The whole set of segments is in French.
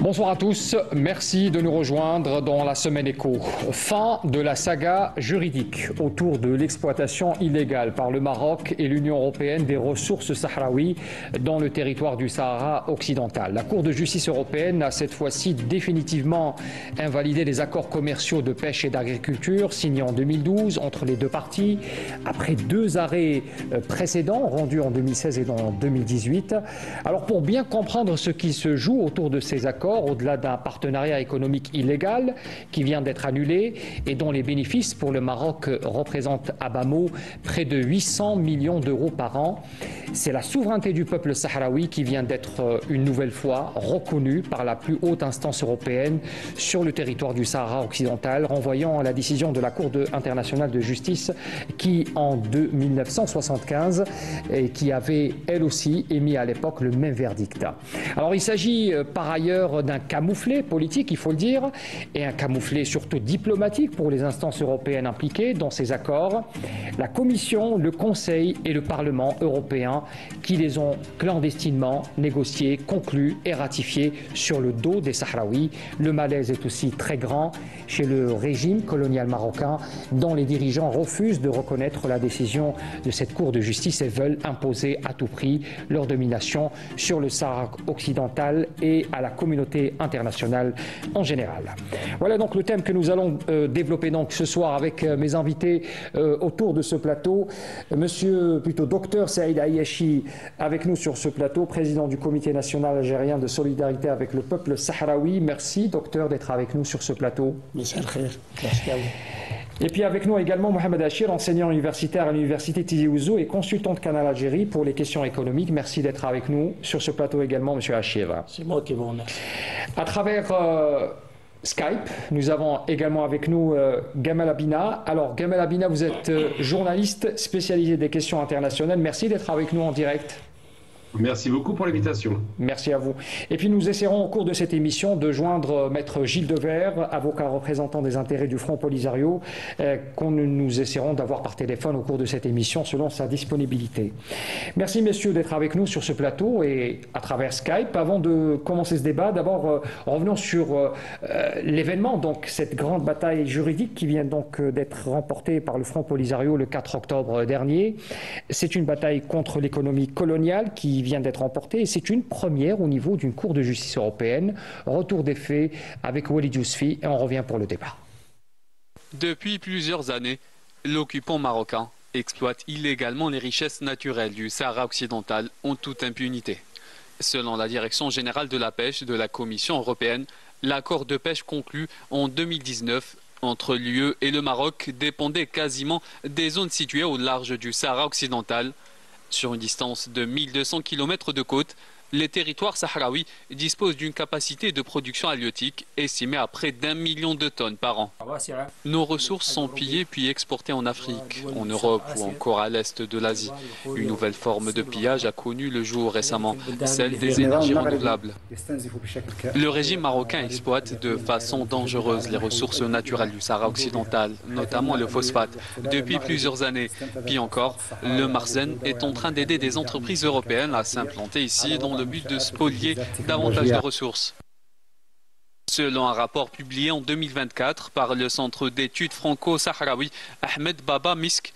Bonsoir à tous, merci de nous rejoindre dans la Semaine Éco. Fin de la saga juridique autour de l'exploitation illégale par le Maroc et l'Union européenne des ressources sahraouies dans le territoire du Sahara occidental. La Cour de justice européenne a cette fois-ci définitivement invalidé les accords commerciaux de pêche et d'agriculture signés en 2012 entre les deux parties, après deux arrêts précédents rendus en 2016 et en 2018. Alors pour bien comprendre ce qui se joue autour de ces accords, au-delà d'un partenariat économique illégal qui vient d'être annulé et dont les bénéfices pour le Maroc représentent à bas mot près de 800 millions d'euros par an. C'est la souveraineté du peuple sahraoui qui vient d'être une nouvelle fois reconnue par la plus haute instance européenne sur le territoire du Sahara occidental, renvoyant la décision de la Cour internationale de justice qui, en 1975, et qui avait elle aussi émis à l'époque le même verdict. Alors il s'agit par ailleurs d'un camouflet politique, il faut le dire, et un camouflet surtout diplomatique pour les instances européennes impliquées dans ces accords, la Commission, le Conseil et le Parlement européen qui les ont clandestinement négociés, conclus et ratifiés sur le dos des Sahraouis. Le malaise est aussi très grand chez le régime colonial marocain dont les dirigeants refusent de reconnaître la décision de cette Cour de justice et veulent imposer à tout prix leur domination sur le Sahara occidental et à la communauté internationale en général. Voilà donc le thème que nous allons développer donc ce soir avec mes invités autour de ce plateau. Docteur Saïd Ayachi avec nous sur ce plateau, président du Comité national algérien de solidarité avec le peuple sahraoui. Merci docteur d'être avec nous sur ce plateau. Merci à vous. Et puis avec nous également Mohamed Achir, enseignant universitaire à l'université Tizi Ouzou et consultant de Canal Algérie pour les questions économiques. Merci d'être avec nous sur ce plateau également, monsieur Achir. C'est moi qui vous remercie. À travers Skype, nous avons également avec nous Gamal Abina. Alors Gamal Abina, vous êtes journaliste spécialisé des questions internationales. Merci d'être avec nous en direct. Merci beaucoup pour l'invitation. Merci à vous. Et puis nous essaierons au cours de cette émission de joindre maître Gilles Devers, avocat représentant des intérêts du Front Polisario, qu'on nous essaierons d'avoir par téléphone au cours de cette émission selon sa disponibilité. Merci messieurs d'être avec nous sur ce plateau et à travers Skype. Avant de commencer ce débat, d'abord revenons sur l'événement, donc cette grande bataille juridique qui vient donc d'être remportée par le Front Polisario le 4 octobre dernier. C'est une bataille contre l'économie coloniale qui vient d'être remportée et c'est une première au niveau d'une Cour de justice européenne. Retour des faits avec Walid Yousfi et on revient pour le débat. Depuis plusieurs années, l'occupant marocain exploite illégalement les richesses naturelles du Sahara occidental en toute impunité. Selon la Direction générale de la pêche de la Commission européenne, l'accord de pêche conclu en 2019 entre l'UE et le Maroc dépendait quasiment des zones situées au large du Sahara occidental. Sur une distance de 1200 km de côte, les territoires sahraouis disposent d'une capacité de production halieutique estimée à près d'1 million de tonnes par an. Nos ressources sont pillées puis exportées en Afrique, en Europe ou encore à l'est de l'Asie. Une nouvelle forme de pillage a connu le jour récemment, celle des énergies renouvelables. Le régime marocain exploite de façon dangereuse les ressources naturelles du Sahara occidental, notamment le phosphate, depuis plusieurs années. Puis encore, le Marzen est en train d'aider des entreprises européennes à s'implanter ici dans le but de spolier davantage de ressources. Selon un rapport publié en 2024 par le Centre d'études franco-sahraoui Ahmed Baba Misk,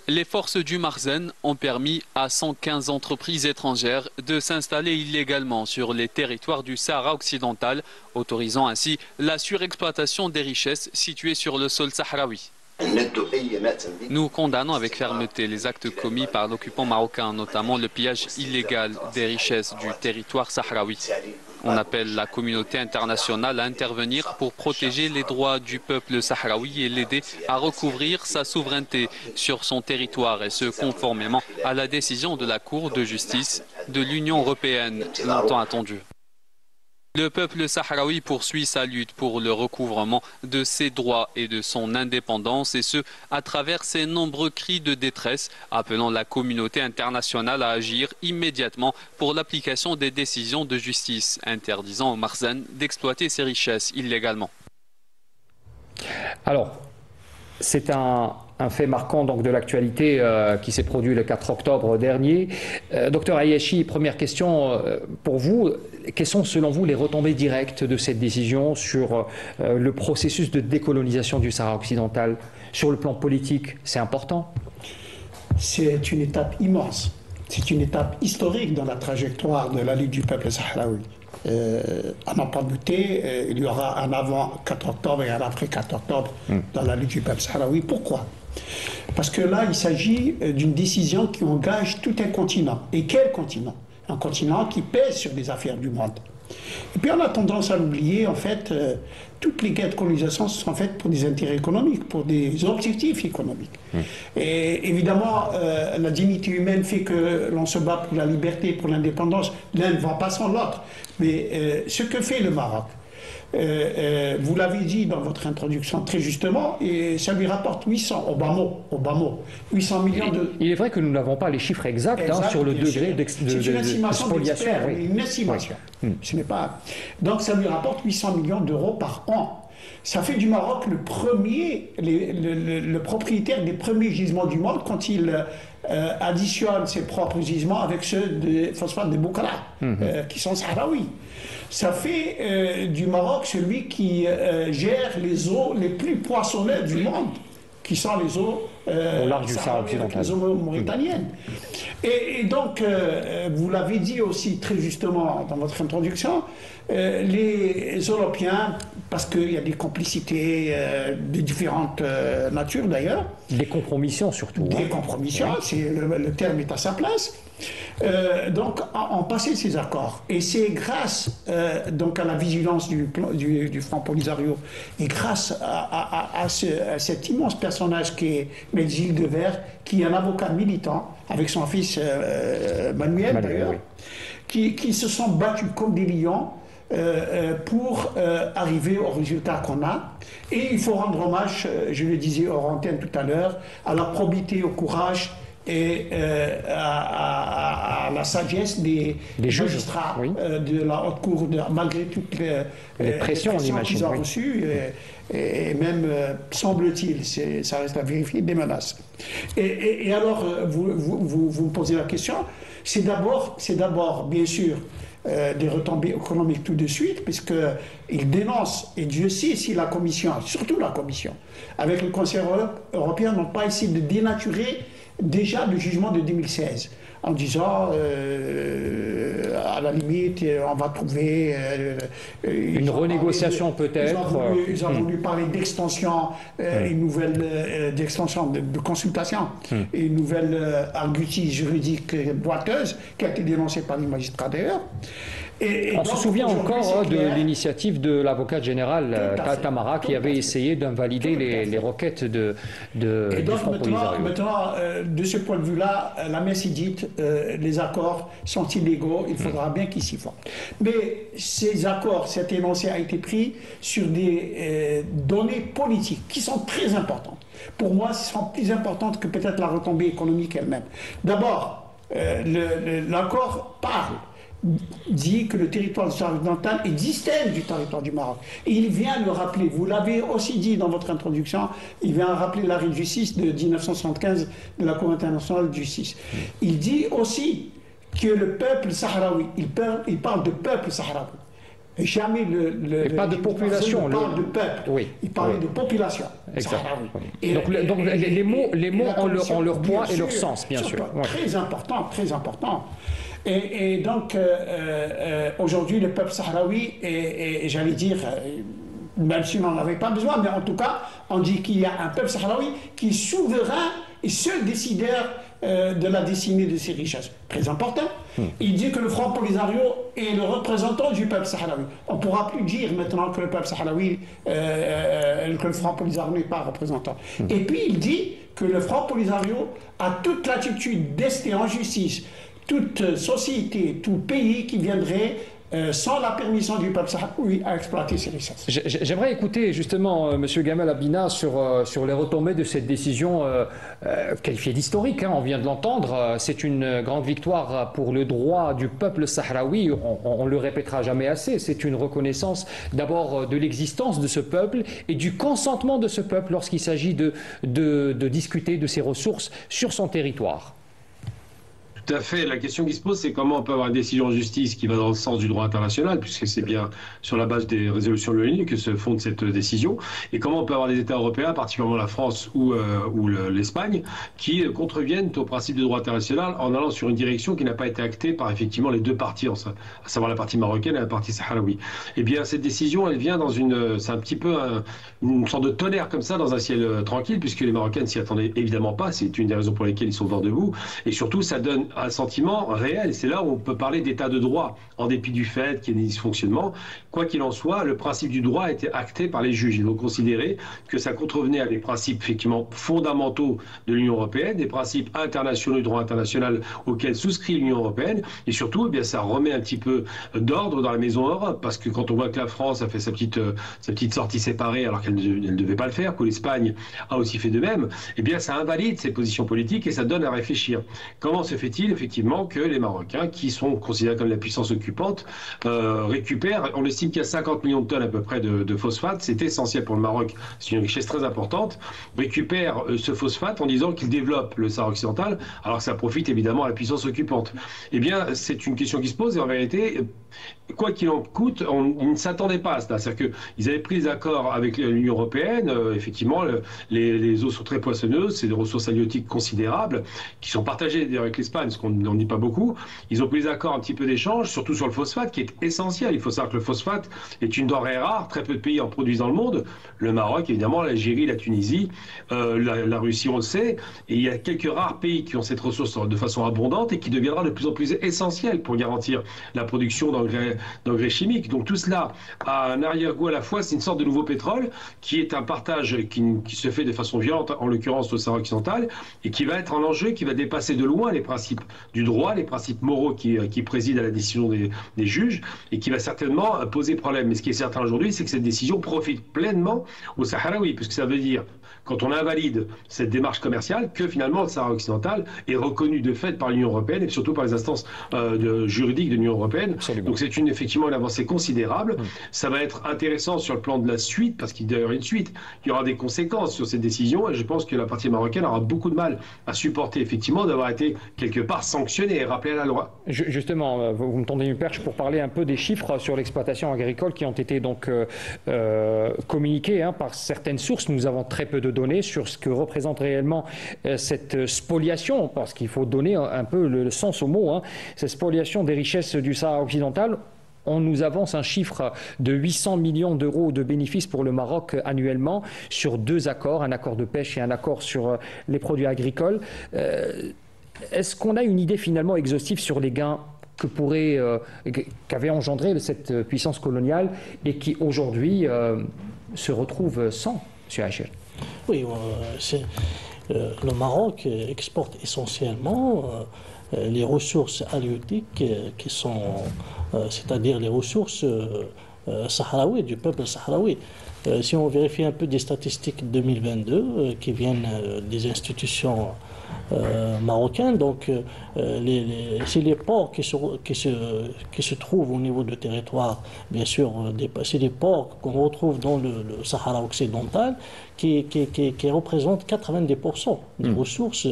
les forces du Marzen ont permis à 115 entreprises étrangères de s'installer illégalement sur les territoires du Sahara occidental, autorisant ainsi la surexploitation des richesses situées sur le sol sahraoui. Nous condamnons avec fermeté les actes commis par l'occupant marocain, notamment le pillage illégal des richesses du territoire sahraoui. On appelle la communauté internationale à intervenir pour protéger les droits du peuple sahraoui et l'aider à recouvrir sa souveraineté sur son territoire, et ce conformément à la décision de la Cour de justice de l'Union européenne, longtemps attendue. Le peuple sahraoui poursuit sa lutte pour le recouvrement de ses droits et de son indépendance, et ce, à travers ses nombreux cris de détresse, appelant la communauté internationale à agir immédiatement pour l'application des décisions de justice, interdisant au Marzen d'exploiter ses richesses illégalement. Alors, c'est un un fait marquant donc, de l'actualité qui s'est produit le 4 octobre dernier. Docteur Ayachi, première question pour vous. Quelles sont selon vous les retombées directes de cette décision sur le processus de décolonisation du Sahara occidental? Sur le plan politique, c'est important? C'est une étape immense. C'est une étape historique dans la trajectoire de la lutte du peuple sahraoui. À n'en pas douter, il y aura un avant 4 octobre et un après 4 octobre dans la lutte du peuple sahraoui. Pourquoi? Parce que là, il s'agit d'une décision qui engage tout un continent. Et quel continent? Un continent qui pèse sur les affaires du monde. Et puis on a tendance à l'oublier, en fait, toutes les guerres de colonisation sont faites pour des intérêts économiques, pour des objectifs économiques. Et évidemment, la dignité humaine fait que l'on se bat pour la liberté, pour l'indépendance. L'un ne va pas sans l'autre. Mais ce que fait le Maroc, vous l'avez dit dans votre introduction très justement, et ça lui rapporte 800, au bas mot, 800 millions de... Il est vrai que nous n'avons pas les chiffres exacts sur le degré de spoliation. Une estimation. Ce n'est pas... Donc ça lui rapporte 800 millions d'euros par an. Ça fait du Maroc le premier, le propriétaire des premiers gisements du monde quand il additionne ses propres gisements avec ceux des phosphates de Boukhara, qui sont sahraouis. Ça fait du Maroc celui qui gère les eaux les plus poissonneuses du monde, qui sont les eaux au large du Sahara occidental, les eaux mauritaniennes. Et donc, vous l'avez dit aussi très justement dans votre introduction, les Européens, parce qu'il y a des complicités de différentes natures d'ailleurs. Des compromissions surtout. Des compromissions, le terme est à sa place. Donc, ont passé ces accords. Et c'est grâce donc à la vigilance du Front Polisario et grâce à cet immense personnage qui est Medjil Dever, qui est un avocat militant, avec son fils Manuel d'ailleurs, qui se sont battus comme des lions pour arriver au résultat qu'on a. Et il faut rendre hommage, je le disais hors antenne tout à l'heure, à la probité, au courage et à la sagesse des magistrats de la haute cour, malgré toutes les pressions qu'ils ont reçues, et même, semble-t-il, ça reste à vérifier, des menaces. Et alors, vous me posez la question, c'est d'abord, bien sûr, des retombées économiques tout de suite, puisqu'il dénonce, et Dieu sait si la Commission, surtout la Commission, avec le Conseil européen, n'ont pas essayé de dénaturer déjà le jugement de 2016, en disant à la limite on va trouver une renégociation peut-être. Ils ont voulu parler d'extension, une nouvelle d'extension de consultation, une nouvelle argutie juridique boiteuse qui a été dénoncée par les magistrats d'ailleurs. On se souvient encore de l'initiative de l'avocate générale Tamara qui avait essayé d'invalider les requêtes du Front Polisario. Maintenant, de ce point de vue-là, la messe est dite, les accords sont illégaux, il faudra bien qu'ils s'y font. Mais ces accords, cet énoncé a été pris sur des données politiques qui sont très importantes. Pour moi, ce sont plus importantes que peut-être la retombée économique elle-même. D'abord, l'accord dit que le territoire du Sahara occidental est distinct du territoire du Maroc. Et il vient le rappeler, vous l'avez aussi dit dans votre introduction, il vient rappeler l'arrêt de justice de 1975 de la Cour internationale de justice. Il dit aussi que le peuple sahraoui, il parle de peuple sahraoui. Et jamais et pas de population. Il parle de peuple. Il parle de population. Exact. Donc les mots ont leur poids et leur sens, bien sûr. Très important, très important. Et donc, aujourd'hui, le peuple sahraoui, et j'allais dire, même si on n'en avait pas besoin, mais en tout cas, on dit qu'il y a un peuple sahraoui qui est souverain et seul décideur de la destinée de ses richesses. Très important. Il dit que le Front Polisario est le représentant du peuple sahraoui. On ne pourra plus dire maintenant que le peuple sahraoui, que le Front Polisario n'est pas représentant. Et puis il dit que le Front Polisario a toute l'attitude d'ester en justice toute société, tout pays qui viendrait sans la permission du peuple sahraoui à exploiter ces richesses. J'aimerais écouter justement M. Gamal Abina sur les retombées de cette décision qualifiée d'historique, hein, on vient de l'entendre. C'est une grande victoire pour le droit du peuple sahraoui, on ne le répétera jamais assez. C'est une reconnaissance d'abord de l'existence de ce peuple et du consentement de ce peuple lorsqu'il s'agit de discuter de ses ressources sur son territoire. Tout à fait. La question qui se pose, c'est comment on peut avoir une décision en justice qui va dans le sens du droit international, puisque c'est bien sur la base des résolutions de l'ONU que se fonde cette décision, et comment on peut avoir des États européens, particulièrement la France ou l'Espagne, qui contreviennent au principe de droit international en allant sur une direction qui n'a pas été actée par effectivement les deux parties, à savoir la partie marocaine et la partie sahraoui. Eh bien, cette décision, elle vient c'est un petit peu une sorte de tonnerre comme ça dans un ciel tranquille, puisque les Marocains ne s'y attendaient évidemment pas. C'est une des raisons pour lesquelles ils sont vent debout, et surtout, ça donne un sentiment réel. C'est là où on peut parler d'état de droit, en dépit du fait qu'il y ait des dysfonctionnements. Quoi qu'il en soit, le principe du droit a été acté par les juges. Ils ont considéré que ça contrevenait à des principes effectivement fondamentaux de l'Union européenne, des principes internationaux du droit international auxquels souscrit l'Union européenne, et surtout, eh bien, ça remet un petit peu d'ordre dans la maison Europe, parce que quand on voit que la France a fait sa petite sortie séparée alors qu'elle ne devait pas le faire, que l'Espagne a aussi fait de même, eh bien, ça invalide ses positions politiques et ça donne à réfléchir. Comment se fait-il effectivement que les Marocains, qui sont considérés comme la puissance occupante, récupèrent, on estime qu'il y a 50 millions de tonnes à peu près de phosphate, c'est essentiel pour le Maroc, c'est une richesse très importante, récupèrent ce phosphate en disant qu'ils développent le Sahara occidental, alors que ça profite évidemment à la puissance occupante. Eh bien, c'est une question qui se pose, et en réalité, quoi qu'il en coûte, ils ne s'attendaient pas à cela. C'est-à-dire qu'ils avaient pris des accords avec l'Union européenne, effectivement, les eaux sont très poissonneuses, c'est des ressources halieutiques considérables, qui sont partagées avec l'Espagne, ce qu'on n'en dit pas beaucoup. Ils ont pris des accords un petit peu d'échange, surtout sur le phosphate, qui est essentiel. Il faut savoir que le phosphate est une denrée rare, très peu de pays en produisent dans le monde. Le Maroc, évidemment, l'Algérie, la Tunisie, la Russie, on le sait. Et il y a quelques rares pays qui ont cette ressource de façon abondante et qui deviendra de plus en plus essentielle pour garantir la production d'engrais chimiques. Donc tout cela a un arrière-goût à la fois, c'est une sorte de nouveau pétrole qui est un partage qui se fait de façon violente, en l'occurrence au Sahara occidental, et qui va être un enjeu qui va dépasser de loin les principes du droit, les principes moraux qui président à la décision des juges, et qui va certainement poser problème. Mais ce qui est certain aujourd'hui, c'est que cette décision profite pleinement aux Sahraouis, puisque ça veut dire, quand on invalide cette démarche commerciale, que finalement le Sahara occidental est reconnu de fait par l'Union européenne et surtout par les instances juridiques de l'Union européenne. Absolument. Donc c'est effectivement une avancée considérable. Ça va être intéressant sur le plan de la suite, parce qu'il y aura une suite, il y aura des conséquences sur cette décision, et je pense que la partie marocaine aura beaucoup de mal à supporter effectivement d'avoir été quelque part sanctionnée et rappelée à la loi. Justement, vous me tendez une perche pour parler un peu des chiffres sur l'exploitation agricole qui ont été donc communiqués par certaines sources. Nous avons très peu de données sur ce que représente réellement cette spoliation, parce qu'il faut donner un peu le sens au mot, cette spoliation des richesses du Sahara occidental. On nous avance un chiffre de 800 millions d'euros de bénéfices pour le Maroc annuellement sur 2 accords, un accord de pêche et un accord sur les produits agricoles. Est-ce qu'on a une idée finalement exhaustive sur les gains qu'avait engendré cette puissance coloniale et qui aujourd'hui se retrouve sans, M. Hachir? Oui, le Maroc exporte essentiellement les ressources halieutiques qui sont, c'est-à-dire les ressources sahraouies, du peuple sahraoui. Si on vérifie un peu des statistiques 2022 qui viennent des institutions marocaines, donc c'est les ports qui se trouvent au niveau du territoire, bien sûr, c'est des ports qu'on retrouve dans le Sahara occidental qui représentent 90% des ressources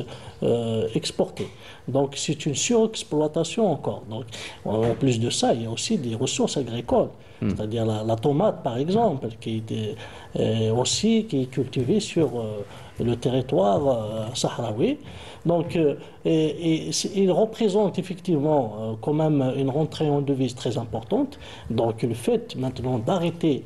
exportées. Donc c'est une surexploitation encore. Donc, en plus de ça, il y a aussi des ressources agricoles, c'est-à-dire la tomate par exemple, qui est cultivée sur le territoire sahraoui. Donc il représente effectivement quand même une rentrée en devises très importante. Donc le fait maintenant d'arrêter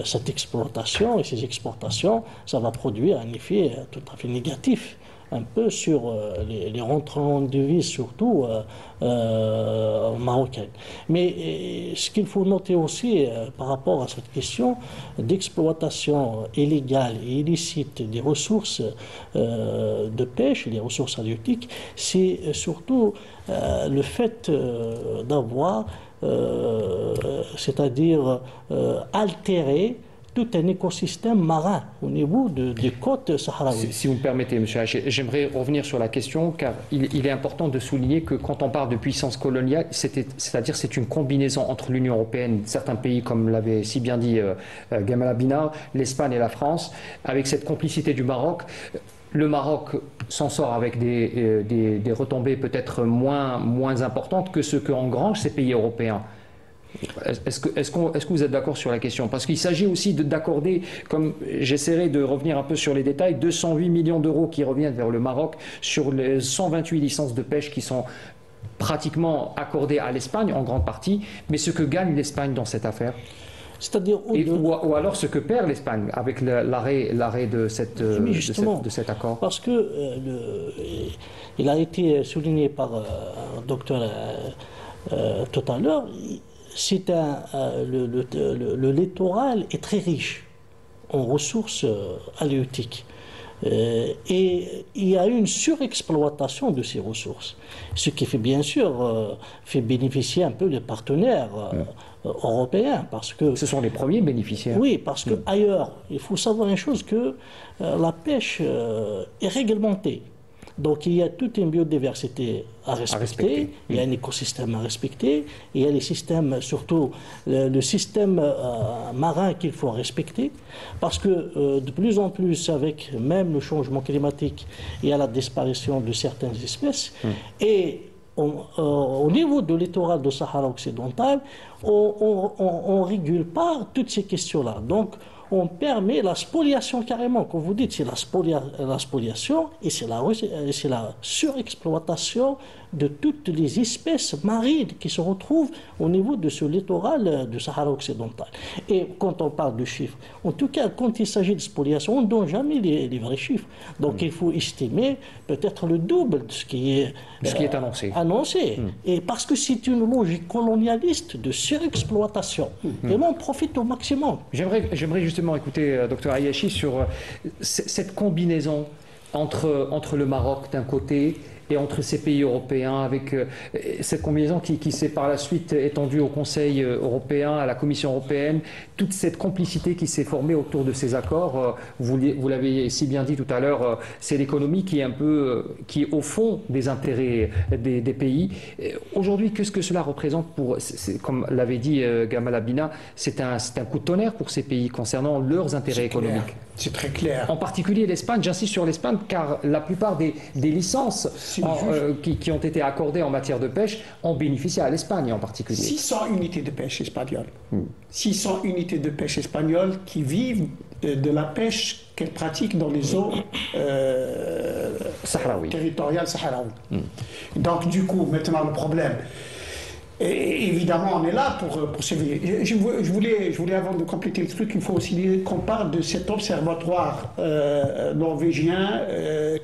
cette exploitation et ces exportations, ça va produire un effet tout à fait négatif un peu sur les rentrées en devises, surtout marocaines. Mais ce qu'il faut noter aussi par rapport à cette question d'exploitation illégale et illicite des ressources de pêche, des ressources halieutiques, c'est surtout le fait d'avoir c'est-à-dire altérer tout un écosystème marin au niveau des côtes sahraouies. Si vous me permettez, M. Haché, j'aimerais revenir sur la question, car il est important de souligner que quand on parle de puissance coloniale, c'est-à-dire c'est une combinaison entre l'Union européenne, certains pays, comme l'avait si bien dit Gamal Abina, l'Espagne et la France, avec cette complicité du Maroc. Le Maroc s'en sort avec des retombées peut-être moins importantes que ce qu'engrangent ces pays européens. Est-ce que vous êtes d'accord sur la question? Parce qu'il s'agit aussi d'accorder, comme j'essaierai de revenir un peu sur les détails, 208 millions d'euros qui reviennent vers le Maroc sur les 128 licences de pêche qui sont pratiquement accordées à l'Espagne en grande partie. Mais ce que gagne l'Espagne dans cette affaire? C'est-à-dire ou alors ce que perd l'Espagne avec l'arrêt de cet accord? Parce que il a été souligné par le docteur tout à l'heure, le littoral est très riche en ressources halieutiques. Et il y a une surexploitation de ces ressources, ce qui fait bien sûr fait bénéficier un peu les partenaires européens, parce que ce sont les premiers bénéficiaires. Oui, parce que ailleurs, il faut savoir une chose, que la pêche est réglementée. Donc il y a toute une biodiversité à respecter, il y a un écosystème à respecter, il y a les systèmes, surtout le système marin qu'il faut respecter, parce que de plus en plus, avec même le changement climatique, il y a la disparition de certaines espèces, et au niveau du littoral du Sahara occidental, on ne régule pas toutes ces questions-là. Donc, on permet la spoliation carrément, comme vous dites, c'est la spoliation et c'est la surexploitation de toutes les espèces marines qui se retrouvent au niveau de ce littoral du Sahara occidental. Et quand on parle de chiffres, en tout cas, quand il s'agit de spoliation, on ne donne jamais les vrais chiffres. Donc il faut estimer peut-être le double de ce qui est annoncé. Et parce que c'est une logique colonialiste de surexploitation. Et l'on profite au maximum. J'aimerais justement écouter Dr Ayachi sur cette combinaison entre le Maroc d'un côté et entre ces pays européens, avec cette combinaison qui s'est par la suite étendue au Conseil européen, à la Commission européenne, toute cette complicité qui s'est formée autour de ces accords. Vous l'avez si bien dit tout à l'heure, c'est l'économie qui est au fond des intérêts des pays. Aujourd'hui, qu'est-ce que cela représente comme l'avait dit Gamal Abina, c'est un coup de tonnerre pour ces pays concernant leurs intérêts économiques. C'est très clair. En particulier l'Espagne, j'insiste sur l'Espagne, car la plupart des licences qui ont été accordées en matière de pêche ont bénéficié à l'Espagne en particulier. 600 unités de pêche espagnoles. 600 unités de pêche espagnoles qui vivent de la pêche qu'elles pratiquent dans les eaux territoriales sahraouies. Donc du coup, maintenant le problème... Et évidemment, on est là pour surveiller. Je voulais, avant de compléter le truc, il faut aussi dire qu'on parle de cet observatoire norvégien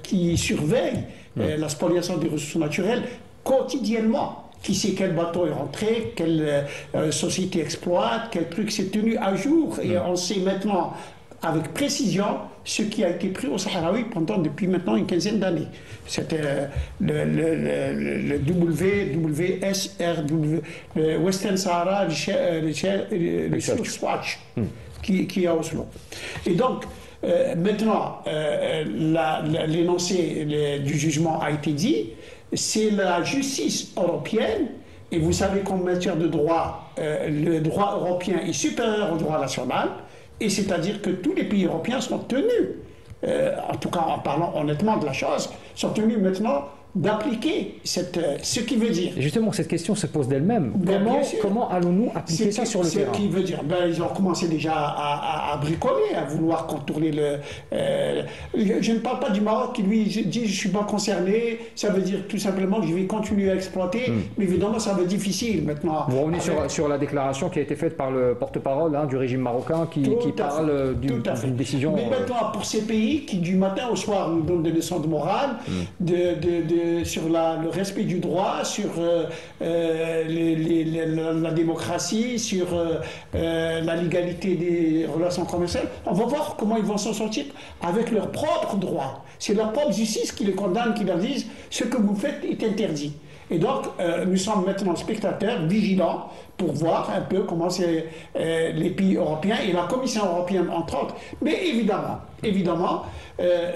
qui surveille la spoliation des ressources naturelles quotidiennement. Qui sait quel bateau est rentré, quelle société exploite, quel truc s'est tenu à jour. Et on sait maintenant avec précision ce qui a été pris au Sahraoui depuis maintenant une quinzaine d'années. C'était le WWSRW, le Western Sahara Research Watch, qui est à Oslo. Et donc, maintenant, l'énoncé du jugement a été dit, c'est la justice européenne, et vous savez qu'en matière de droit, le droit européen est supérieur au droit national, et c'est-à-dire que tous les pays européens sont tenus, en tout cas en parlant honnêtement de la chose, sont tenus maintenant d'appliquer ce qui veut dire... Justement, cette question se pose d'elle-même. Comment allons-nous appliquer ça sur le terrain? Ce qui veut dire, ils ont commencé déjà à bricoler, à vouloir contourner le... je ne parle pas du Maroc qui lui dit je ne suis pas concerné, ça veut dire tout simplement que je vais continuer à exploiter, mais évidemment ça va être difficile maintenant. Vous revenez sur la déclaration qui a été faite par le porte-parole du régime marocain qui parle d'une décision... Mais maintenant, pour ces pays qui du matin au soir nous donnent des leçons de morale, sur le respect du droit, sur la démocratie, sur la légalité des relations commerciales. On va voir comment ils vont s'en sortir avec leurs propres droits. C'est leur propre justice qui les condamne, qui leur disent ce que vous faites est interdit. Et donc, nous sommes maintenant spectateurs, vigilants, pour voir un peu comment c'est les pays européens et la Commission européenne, entre autres. Mais évidemment,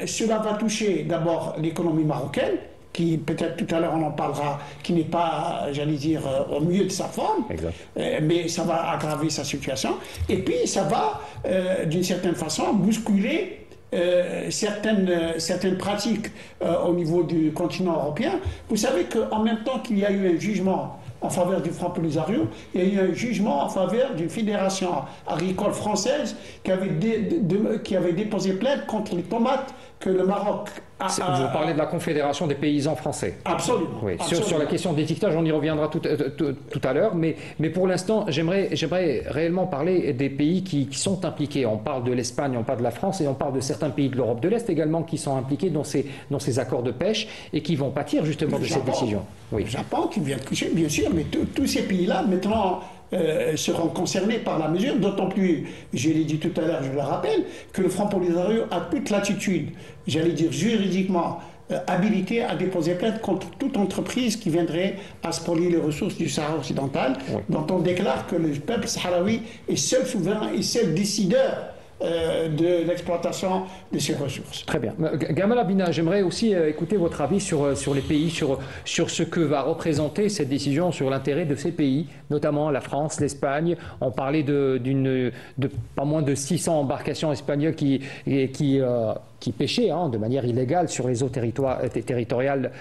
cela va toucher d'abord l'économie marocaine, qui peut-être tout à l'heure on en parlera, qui n'est pas, j'allais dire, au mieux de sa forme, mais ça va aggraver sa situation. Et puis ça va, d'une certaine façon, bousculer certaines pratiques au niveau du continent européen. Vous savez qu'en même temps qu'il y a eu un jugement en faveur du Front Polisario, il y a eu un jugement en faveur d'une fédération agricole française qui avait déposé plainte contre les tomates que le Maroc a... Vous parlez de la Confédération des paysans français. Absolument. Oui. Absolument. Sur la question d'étiquetage, on y reviendra tout à l'heure, mais pour l'instant, j'aimerais réellement parler des pays qui sont impliqués. On parle de l'Espagne, on parle de la France et on parle de certains pays de l'Europe de l'Est également qui sont impliqués dans ces accords de pêche et qui vont pâtir justement de cette décision. Oui. Le Japon qui vient de toucher, bien sûr, mais tous ces pays-là, maintenant... seront concernés par la mesure, d'autant plus, je l'ai dit tout à l'heure, je le rappelle, que le Front Polisario a toute l'attitude, j'allais dire juridiquement, habilité à déposer plainte contre toute entreprise qui viendrait à spolier les ressources du Sahara occidental, dont on déclare que le peuple sahraoui est seul souverain et seul décideur de l'exploitation de ces ressources. Très bien. Gamal Abina, j'aimerais aussi écouter votre avis sur les pays, sur ce que va représenter cette décision, sur l'intérêt de ces pays, notamment la France, l'Espagne. On parlait de pas moins de 600 embarcations espagnoles qui pêchaient de manière illégale sur les eaux territoriales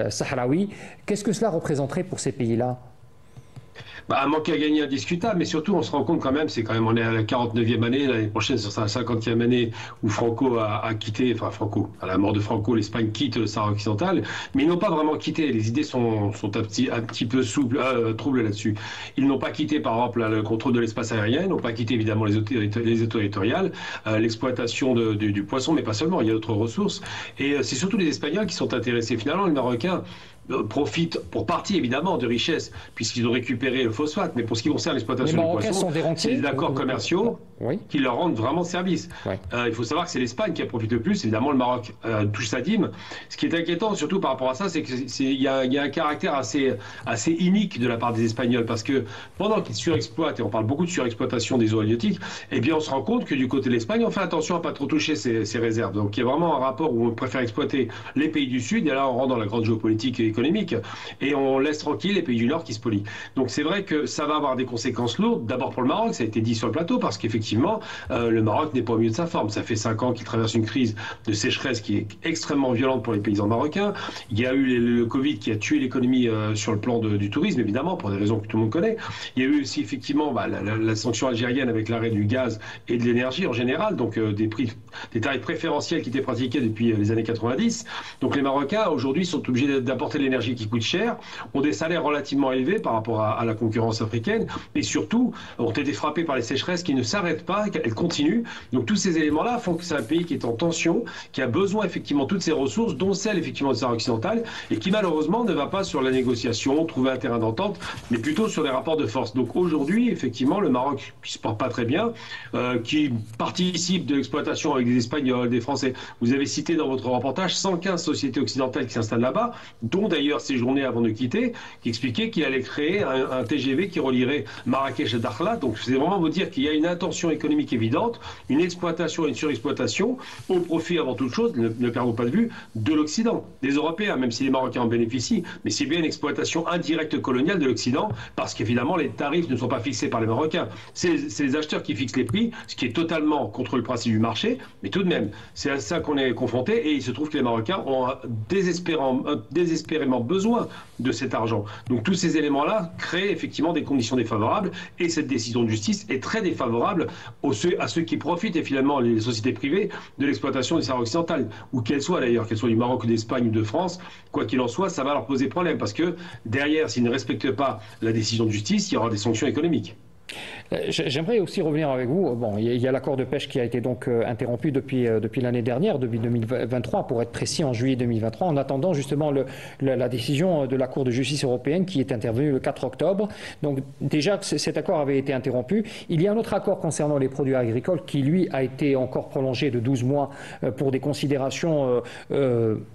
sahraouis. Qu'est-ce que cela représenterait pour ces pays-là ? Un manque à gagner indiscutable, mais surtout on se rend compte quand même, on est à la 49e année, l'année prochaine ce sera la 50e année où Franco a quitté, à la mort de Franco, l'Espagne quitte le Sahara occidental, mais ils n'ont pas vraiment quitté, les idées sont un petit peu troubles là-dessus. Ils n'ont pas quitté par exemple le contrôle de l'espace aérien, ils n'ont pas quitté évidemment les eaux territoriales, l'exploitation du poisson, mais pas seulement, il y a d'autres ressources, et c'est surtout les Espagnols qui sont intéressés. Finalement, les Marocains profitent pour partie évidemment de richesses puisqu'ils ont récupéré le phosphate, mais pour ce qui concerne l'exploitation du poisson, c'est des accords commerciaux qui leur rendent vraiment service. Il faut savoir que c'est l'Espagne qui en profite le plus, évidemment le Maroc touche sa dîme. Ce qui est inquiétant surtout par rapport à ça, c'est qu'il y a un caractère assez inique de la part des Espagnols, parce que pendant qu'ils surexploitent, et on parle beaucoup de surexploitation des eaux halieutiques, eh bien on se rend compte que du côté de l'Espagne, on fait attention à ne pas trop toucher ces réserves. Donc il y a vraiment un rapport où on préfère exploiter les pays du Sud, et là on rentre dans la grande géopolitique et économique, et on laisse tranquille les pays du Nord qui se polient. Donc c'est vrai que ça va avoir des conséquences lourdes, d'abord pour le Maroc, ça a été dit sur le plateau, parce qu'effectivement, le Maroc n'est pas au mieux de sa forme. Ça fait 5 ans qu'il traverse une crise de sécheresse qui est extrêmement violente pour les paysans marocains. Il y a eu le Covid qui a tué l'économie sur le plan du tourisme, évidemment, pour des raisons que tout le monde connaît. Il y a eu aussi effectivement la sanction algérienne avec l'arrêt du gaz et de l'énergie en général, donc des tarifs préférentiels qui étaient pratiqués depuis les années 90. Donc les Marocains, aujourd'hui, sont obligés d'apporter de l'énergie qui coûte cher, ont des salaires relativement élevés par rapport à la concurrence africaine, et surtout ont été frappés par les sécheresses qui ne s'arrêtent pas, elles continuent. Donc tous ces éléments-là font que c'est un pays qui est en tension, qui a besoin effectivement de toutes ces ressources, dont celle effectivement du Sahara occidental, et qui malheureusement ne va pas sur la négociation, trouver un terrain d'entente, mais plutôt sur des rapports de force. Donc aujourd'hui, effectivement, le Maroc, qui se porte pas très bien, qui participe de l'exploitation avec des Espagnols, des Français. Vous avez cité dans votre reportage 115 sociétés occidentales qui s'installent là-bas, dont d'ailleurs séjourné avant de quitter, qui expliquait qu'il allait créer un TGV qui relierait Marrakech et Dakhla. Donc c'est vraiment vous dire qu'il y a une intention économique évidente, une exploitation et une surexploitation au profit avant toute chose, ne perdons pas de vue, de l'Occident, des Européens, même si les Marocains en bénéficient, mais c'est bien une exploitation indirecte coloniale de l'Occident, parce qu'évidemment les tarifs ne sont pas fixés par les Marocains. C'est les acheteurs qui fixent les prix, ce qui est totalement contre le principe du marché, mais tout de même, c'est à ça qu'on est confronté, et il se trouve que les Marocains ont désespérément besoin de cet argent. Donc tous ces éléments-là créent effectivement des conditions défavorables, et cette décision de justice est très défavorable à ceux qui profitent, et finalement les sociétés privées, de l'exploitation du Sahara occidental, ou qu'elles soient d'ailleurs, qu'elles soient du Maroc, d'Espagne ou de France, quoi qu'il en soit, ça va leur poser problème, parce que derrière, s'ils ne respectent pas la décision de justice, il y aura des sanctions économiques. J'aimerais aussi revenir avec vous. Bon, il y a l'accord de pêche qui a été donc interrompu depuis l'année dernière, depuis 2023, pour être précis, en juillet 2023, en attendant justement la décision de la Cour de justice européenne qui est intervenue le 4 octobre. Donc déjà, cet accord avait été interrompu. Il y a un autre accord concernant les produits agricoles qui, lui, a été encore prolongé de 12 mois pour des considérations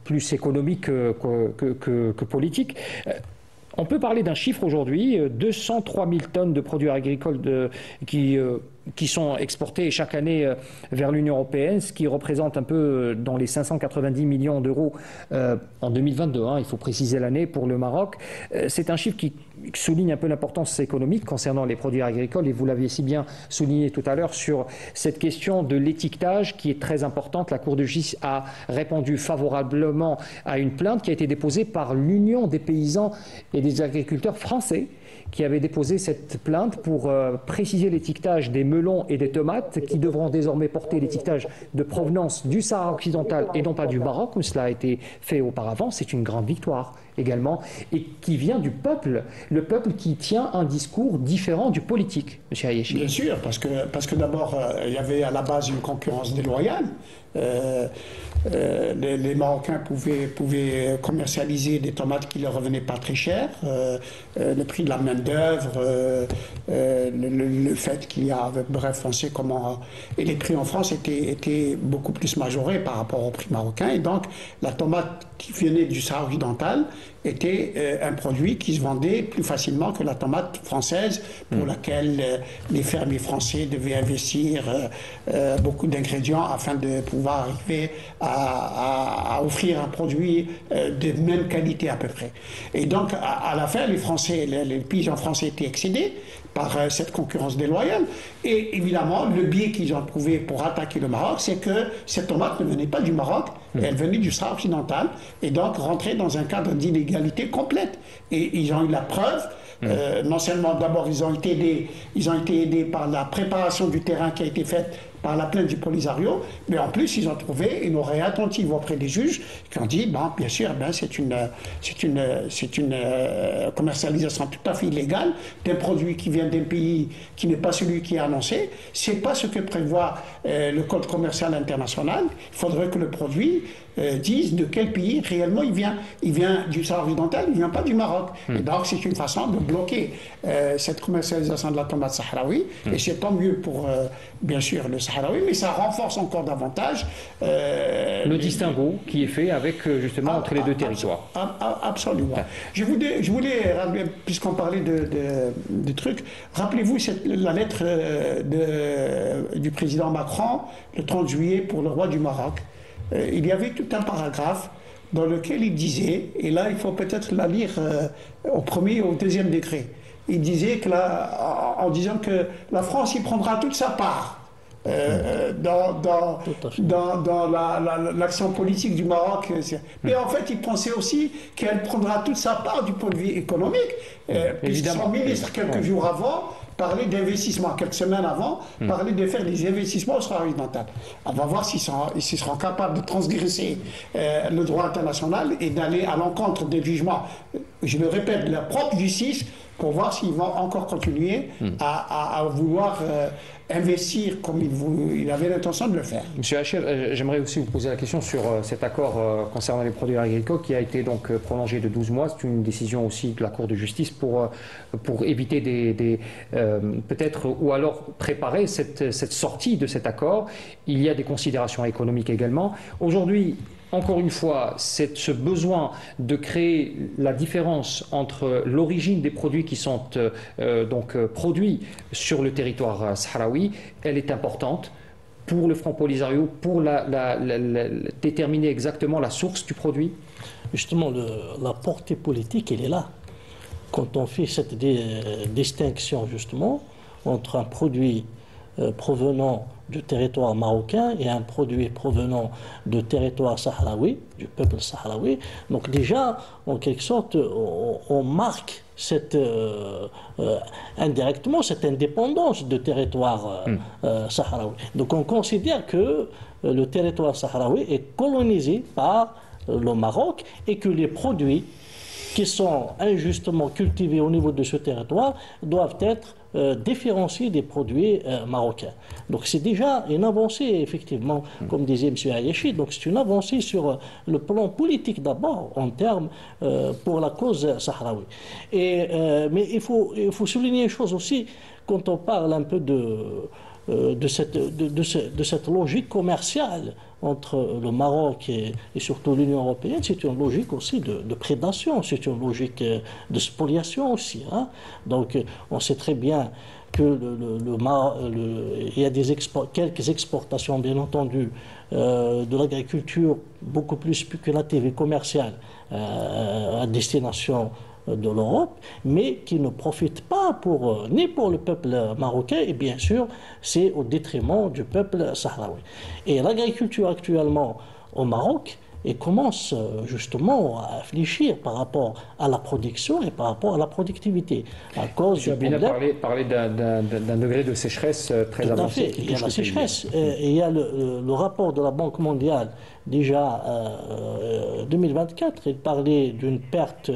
plus économiques que politiques. On peut parler d'un chiffre aujourd'hui, 203 000 tonnes de produits agricoles qui sont exportés chaque année vers l'Union européenne, ce qui représente un peu dans les 590 millions d'euros en 2022, il faut préciser l'année pour le Maroc. C'est un chiffre qui souligne un peu l'importance économique concernant les produits agricoles, et vous l'aviez si bien souligné tout à l'heure sur cette question de l'étiquetage qui est très importante. La Cour de justice a répondu favorablement à une plainte qui a été déposée par l'Union des paysans et des agriculteurs français, qui avait déposé cette plainte pour préciser l'étiquetage des melons et des tomates, qui devront désormais porter l'étiquetage de provenance du Sahara occidental et non pas du Maroc, comme cela a été fait auparavant. C'est une grande victoire également, et qui vient du peuple, le peuple qui tient un discours différent du politique, M. Hayeshi. Bien sûr, parce que d'abord, il y avait à la base une concurrence déloyale. Les Marocains pouvaient commercialiser des tomates qui ne leur revenaient pas très cher. Le prix de la main-d'œuvre, le fait qu'il y a, bref, on sait comment. Et les prix en France étaient beaucoup plus majorés par rapport au prix marocain. Et donc, la tomate qui venait du Sahara occidental était un produit qui se vendait plus facilement que la tomate française, pour laquelle les fermiers français devaient investir beaucoup d'ingrédients afin de pouvoir arriver à offrir un produit de même qualité à peu près. Et donc, à la fin, les paysans français étaient excédés par cette concurrence déloyale. Et évidemment, le biais qu'ils ont trouvé pour attaquer le Maroc, c'est que cette tomate ne venait pas du Maroc, elle venait du Sahara occidental, et donc rentrait dans un cadre d'illégalité complète. Et ils ont eu la preuve. Non seulement d'abord ils ont été aidés par la préparation du terrain qui a été faite par la plainte du Polisario, mais en plus ils ont trouvé une oreille attentive auprès des juges qui ont dit bien sûr c'est une commercialisation tout à fait illégale d'un produit qui vient d'un pays qui n'est pas celui qui est annoncé. C'est pas ce que prévoit le code commercial international. Il faudrait que le produit dise de quel pays réellement il vient. Il vient du Sahara occidental, il ne vient pas du Maroc. Et donc c'est une façon de bloquer cette commercialisation de la tomate sahraoui. Et c'est tant mieux pour, bien sûr, le Sahraoui, mais ça renforce encore davantage le distinguo qui est fait avec justement entre les deux territoires. Absolument. Je voulais puisqu'on parlait de trucs, rappelez-vous la lettre du président Macron le 30 juillet pour le roi du Maroc. Il y avait tout un paragraphe dans lequel il disait, et là il faut peut-être la lire au premier et au deuxième degré, il disait en disant que la France y prendra toute sa part dans l'action politique du Maroc. Mais en fait, il pensait aussi qu'elle prendra toute sa part du point de vue économique, puisque son ministre, quelques jours avant, parlait d'investissement, quelques semaines avant, parlait de faire des investissements au Sahara occidental. On va voir s'ils seront capables de transgresser le droit international et d'aller à l'encontre des jugements, je le répète, de leur propre justice, pour voir s'ils vont encore continuer à vouloir investir comme il avait l'intention de le faire. Monsieur Hachir, j'aimerais aussi vous poser la question sur cet accord concernant les produits agricoles qui a été donc prolongé de 12 mois. C'est une décision aussi de la Cour de justice pour éviter peut-être, ou alors préparer cette sortie de cet accord. Il y a des considérations économiques également. Aujourd'hui, encore une fois, ce besoin de créer la différence entre l'origine des produits qui sont produits sur le territoire sahraoui, elle est importante pour le Front Polisario, pour déterminer exactement la source du produit. Justement, la portée politique, elle est là. Quand on fait cette distinction, justement, entre un produit provenant du territoire marocain et un produit provenant du territoire sahraoui, du peuple sahraoui. Donc déjà, en quelque sorte, on marque indirectement cette indépendance du territoire sahraoui. Donc on considère que le territoire sahraoui est colonisé par le Maroc et que les produits qui sont injustement cultivés au niveau de ce territoire doivent être différenciés des produits marocains. Donc c'est déjà une avancée, effectivement, comme disait M. Ayachi. Donc c'est une avancée sur le plan politique d'abord, en termes pour la cause sahraoui. Mais il faut souligner une chose aussi, quand on parle un peu de cette logique commerciale entre le Maroc et surtout l'Union européenne, c'est une logique aussi de prédation, c'est une logique de spoliation aussi. Hein. Donc on sait très bien que il y a quelques exportations, bien entendu, de l'agriculture beaucoup plus spéculative et commerciale à destination de l'Europe, mais qui ne profitent pas ni pour le peuple marocain, et bien sûr, c'est au détriment du peuple sahraoui. Et l'agriculture actuellement au Maroc, elle commence justement à fléchir par rapport à la production et par rapport à la productivité. À cause du problème... parlait d'un degré de sécheresse très avancé. Il y a la sécheresse. Il y a le rapport de la Banque mondiale, déjà 2024, il parlait d'une perte